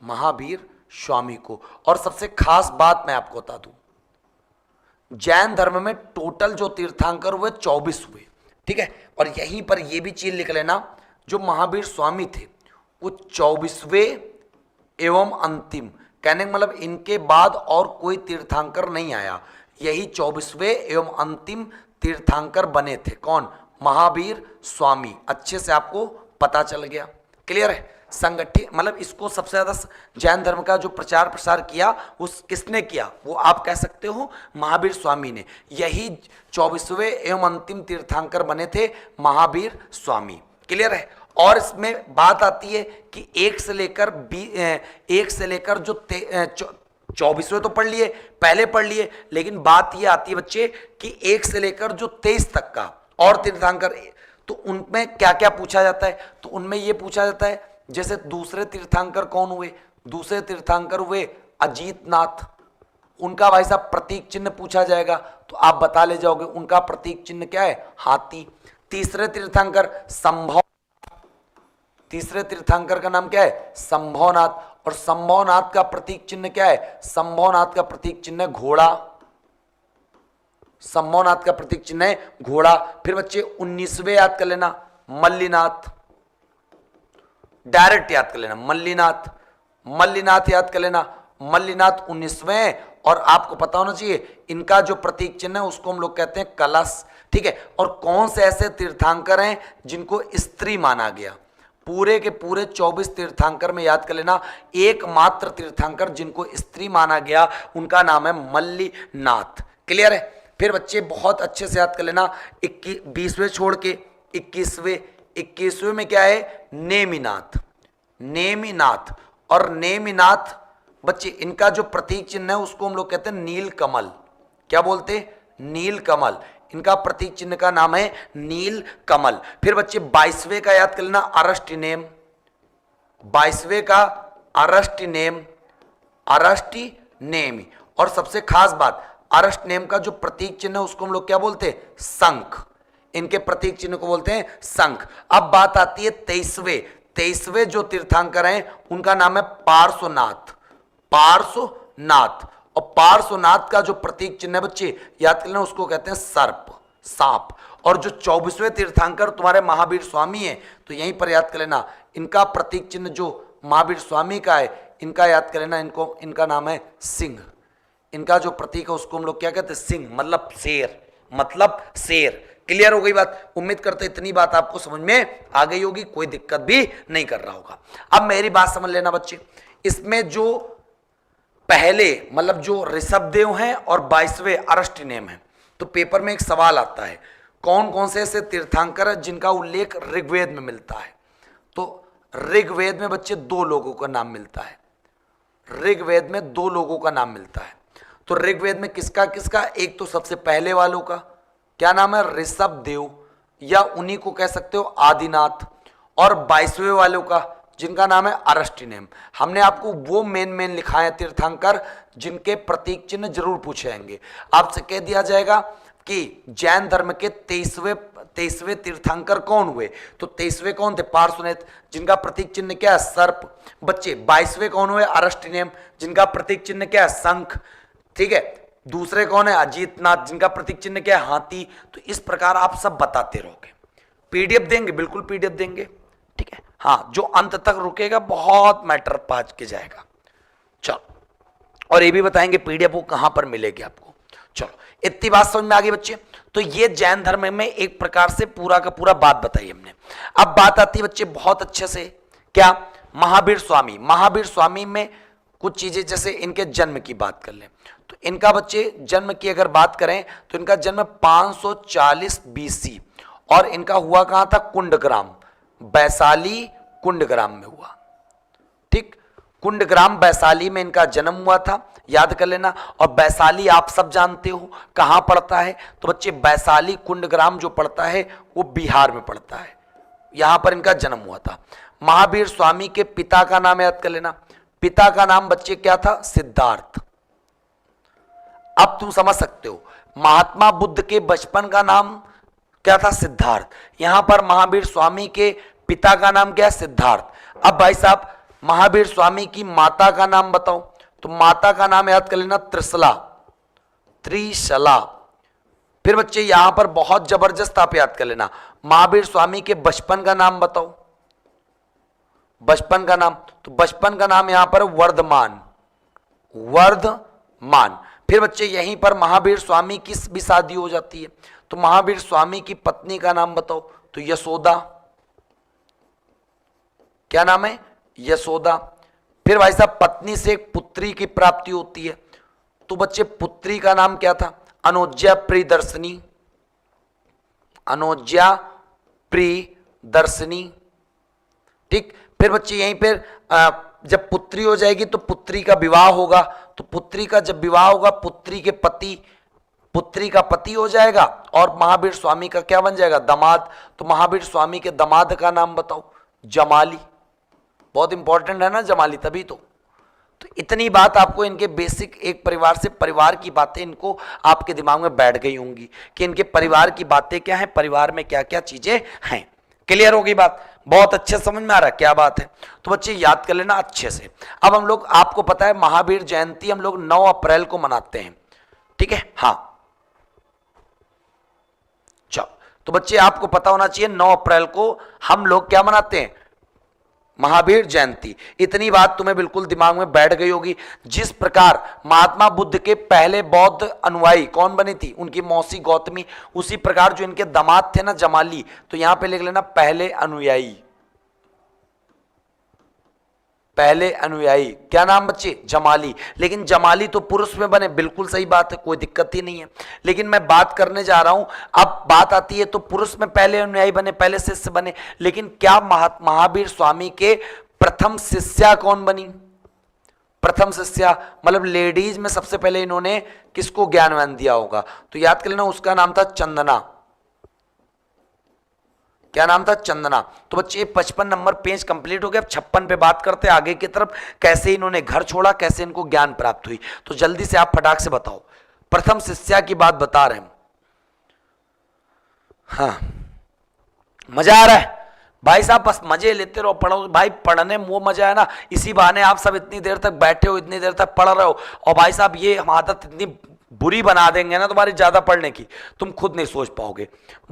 महावीर स्वामी को। और सबसे खास बात मैं आपको बता दूं, जैन धर्म में टोटल जो तीर्थंकर हुए 24 हुए। ठीक है, और यहीं पर यह भी चीज लिख लेना, जो महावीर स्वामी थे वो 24वें एवं अंतिम, कहने का मतलब इनके बाद और कोई तीर्थंकर नहीं आया, यही 24वें एवं अंतिम तीर्थंकर बने थे। कौन? महावीर स्वामी। अच्छे से आपको पता चल गया। क्लियर है? संगठित मतलब इसको सबसे ज्यादा जैन धर्म का जो प्रचार प्रसार किया उस किसने किया? वो आप कह सकते हो महावीर स्वामी ने। यही 24वें एवं अंतिम तीर्थंकर बने थे महावीर स्वामी। क्लियर है? और इसमें बात आती है कि एक से लेकर जो 24वें तो पढ़ लिए, पहले पढ़ लिए, लेकिन बात ये आती है बच्चे कि 1 से लेकर जो 23 तक का और तीर्थंकर, तो उनमें क्या क्या पूछा जाता है? तो उनमें ये पूछा जाता है, जैसे दूसरे तीर्थंकर कौन हुए? दूसरे तीर्थंकर हुए अजीतनाथ। उनका भाई साहब प्रतीक चिन्ह पूछा जाएगा तो आप बता ले जाओगे, उनका प्रतीक चिन्ह क्या है? हाथी। तीसरे तीर्थंकर संभव, तीसरे तीर्थंकर का नाम क्या है? संभवनाथ। और संभवनाथ का प्रतीक चिन्ह क्या है? संभवनाथ का प्रतीक चिन्ह है घोड़ा। संभवनाथ का प्रतीक चिन्ह है घोड़ा। फिर बच्चे 19वें याद कर लेना, मल्लीनाथ। डायरेक्ट याद कर लेना, मल्लीनाथ। मल्लीनाथ याद कर लेना, मल्लीनाथ 19वें। और आपको पता होना चाहिए इनका जो प्रतीक चिन्ह है उसको हम लोग कहते हैं कलश। ठीक है, और कौन से ऐसे तीर्थंकर हैं जिनको स्त्री माना गया? पूरे के पूरे 24 तीर्थंकर में याद कर लेना, एकमात्र तीर्थंकर जिनको स्त्री माना गया उनका नाम है मल्लीनाथ। क्लियर है? फिर बच्चे बहुत अच्छे से याद कर लेना, 20वें छोड़ के 21वें में क्या है? नेमिनाथ। नेमिनाथ। और नेमिनाथ बच्चे इनका जो प्रतीक चिन्ह है उसको हम लोग कहते हैं नील कमल। क्या बोलते हैं? नील कमल। इनका प्रतीक चिन्ह का नाम है नील कमल। फिर बच्चे 22वें का याद कर लेना, अरस्टिनेम। 22वें का अरस्टिनेम, अरस्टिनेम। और सबसे खास बात, अरस्टिनेम का जो प्रतीक चिन्ह है उसको हम लोग क्या बोलते हैं? शंख। इनके प्रतीक चिन्ह को बोलते हैं शंख। अब बात आती है 23वें जो तीर्थंकर हैं उनका नाम है पार्श्वनाथ। पार्श्वनाथ। और पार्श्वनाथ का जो प्रतीक चिन्ह है बच्चे याद कर लेना, उसको कहते हैं सर्प, सांप। और जो 24वें तीर्थंकर तुम्हारे महावीर स्वामी है, तो यहीं पर याद कर लेना, इनका प्रतीक चिन्ह जो महावीर स्वामी का है, इनका याद कर लेना, इनका नाम है सिंह। इनका जो प्रतीक है उसको हम लोग क्या कहते हैं, सिंह, मतलब शेर, मतलब शेर। क्लियर हो गई बात? उम्मीद करते इतनी बात आपको समझ में आ गई होगी, कोई दिक्कत भी नहीं कर रहा होगा। अब मेरी बात समझ लेना बच्चे, इसमें जो पहले मतलब जो ऋषभदेव हैं और 22वें अरस्टिनेम है, तो पेपर में एक सवाल आता है, कौन कौन से ऐसे तीर्थंकर हैं जिनका उल्लेख ऋग्वेद में मिलता है? तो ऋग्वेद में बच्चे 2 लोगों का नाम मिलता है। ऋग्वेद में 2 लोगों का नाम मिलता है। तो ऋग्वेद में किसका किसका? एक तो सबसे पहले वालों का क्या नाम है, ऋषभदेव, या उन्हीं को कह सकते हो आदिनाथ। और 22वें वालों का जिनका नाम है अरस्टिनेम। हमने आपको वो मेन लिखाए हैं तीर्थंकर जिनके प्रतीक चिन्ह जरूर पूछे जाएंगे। आपसे कह दिया जाएगा कि जैन धर्म के 23वें तीर्थंकर कौन हुए, तो 23वें कौन थे? पार्श्वनाथ, जिनका प्रतीक चिन्ह क्या है, सर्प। बच्चे 22वें कौन हुए? अरस्टिनेम, जिनका प्रतीक चिन्ह क्या है, शंख। ठीक है, दूसरे कौन है? अजीतनाथ, जिनका प्रतीक चिन्ह क्या है, हाथी। तो इस प्रकार आप सब बताते रहोगे। पीडीएफ देंगे, बिल्कुल पीडीएफ देंगे, ठीक है। हाँ, जो अंत तक रुकेगा बहुत मैटर पाज के जाएगा। चलो, और ये भी बताएंगे पीडीएफ वो कहां पर मिलेगी आपको। चलो, इतनी बात समझ में आ गई बच्चे। तो ये जैन धर्म में एक प्रकार से पूरा का पूरा बात बताई हमने। अब बात आती है बच्चे बहुत अच्छे से, क्या? महावीर स्वामी। महावीर स्वामी में कुछ चीजें, जैसे इनके जन्म की बात कर लें, तो इनका बच्चे जन्म की अगर बात करें तो इनका जन्म 540 बीसी, और इनका हुआ कहां था? कुंडग्राम, वैशाली कुंडग्राम में हुआ। ठीक, कुंडग्राम वैशाली में इनका जन्म हुआ था, याद कर लेना। और वैशाली आप सब जानते हो कहां पड़ता है, तो बच्चे वैशाली कुंडग्राम जो पड़ता है वो बिहार में पड़ता है, यहां पर इनका जन्म हुआ था। महावीर स्वामी के पिता का नाम याद कर लेना। पिता का नाम बच्चे क्या था? सिद्धार्थ। अब तुम समझ सकते हो, महात्मा बुद्ध के बचपन का नाम क्या था? सिद्धार्थ। यहां पर महावीर स्वामी के पिता का नाम क्या है? सिद्धार्थ। अब भाई साहब, महावीर स्वामी की माता का नाम बताओ, तो माता का नाम याद कर लेना, त्रिशला, त्रिशला। फिर बच्चे यहां पर बहुत जबरदस्त आप याद कर लेना, महावीर स्वामी के बचपन का नाम बताओ, बचपन का नाम, तो बचपन का नाम यहां पर वर्धमान, वर्धमान। फिर बच्चे यहीं पर महावीर स्वामी की भी शादी हो जाती है, तो महावीर स्वामी की पत्नी का नाम बताओ, तो यशोदा। क्या नाम है? यशोदा। फिर भाई साहब पत्नी से एक पुत्री की प्राप्ति होती है, तो बच्चे पुत्री का नाम क्या था? अनुज्ञा प्रियदर्शनी, अनुज्ञा प्रियदर्शनी। ठीक, फिर बच्चे यहीं पर जब पुत्री हो जाएगी तो पुत्री का विवाह होगा, तो पुत्री का जब विवाह होगा पुत्री के पति, पुत्री का पति हो जाएगा, और महावीर स्वामी का क्या बन जाएगा? दामाद। तो महावीर स्वामी के दामाद का नाम बताओ, जमाली। बहुत इंपॉर्टेंट है ना जमाली, तभी तो इतनी बात आपको इनके बेसिक, एक परिवार से परिवार की बातें इनको आपके दिमाग में बैठ गई होंगी कि इनके परिवार की बातें क्या है, परिवार में क्या क्या चीजें हैं। क्लियर हो गई बात? बहुत अच्छे समझ में आ रहा है क्या बात है? तो बच्चे याद कर लेना अच्छे से। अब हम लोग, आपको पता है महावीर जयंती हम लोग 9 अप्रैल को मनाते हैं, ठीक है? हाँ, चलो, तो बच्चे आपको पता होना चाहिए 9 अप्रैल को हम लोग क्या मनाते हैं? महावीर जयंती। इतनी बात तुम्हें बिल्कुल दिमाग में बैठ गई होगी। जिस प्रकार महात्मा बुद्ध के पहले बौद्ध अनुयायी कौन बनी थी? उनकी मौसी गौतमी। उसी प्रकार जो इनके दामाद थे ना जमाली, तो यहां पे लिख लेना पहले अनुयायी, पहले अनुयायी। क्या नाम बच्चे? जमाली। लेकिन जमाली तो पुरुष में बने, बिल्कुल सही बात है, कोई दिक्कत ही नहीं है। लेकिन मैं बात करने जा रहा हूं, अब बात आती है तो पुरुष में पहले अनुयायी बने, पहले शिष्य बने, लेकिन क्या महावीर स्वामी के प्रथम शिष्या कौन बनी? प्रथम शिष्या मतलब लेडीज में सबसे पहले इन्होंने किसको ज्ञानवान दिया होगा? तो याद कर लेना, उसका नाम था चंदना। क्या नाम था? चंदना। तो बच्चे 55 नंबर पेज कंप्लीट हो गया। अब 56 पे बात करते हैं आगे की तरफ, कैसे इन्होंने घर छोड़ा, कैसे इनको ज्ञान प्राप्त हुई। तो जल्दी से आप फटाक से बताओ, प्रथम शिष्या की बात बता रहे हैं। हाँ, मजा आ रहा है? भाई साहब बस मजे लेते रहो, पढ़ो भाई, पढ़ने में वो मजा है ना, इसी बहाने आप सब इतनी देर तक बैठे हो, इतनी देर तक पढ़ रहे हो। और भाई साहब ये हम आदत इतनी बुरी बना देंगे ना तुम्हारी ज्यादा पढ़ने की, तुम खुद नहीं सोच पाओगे।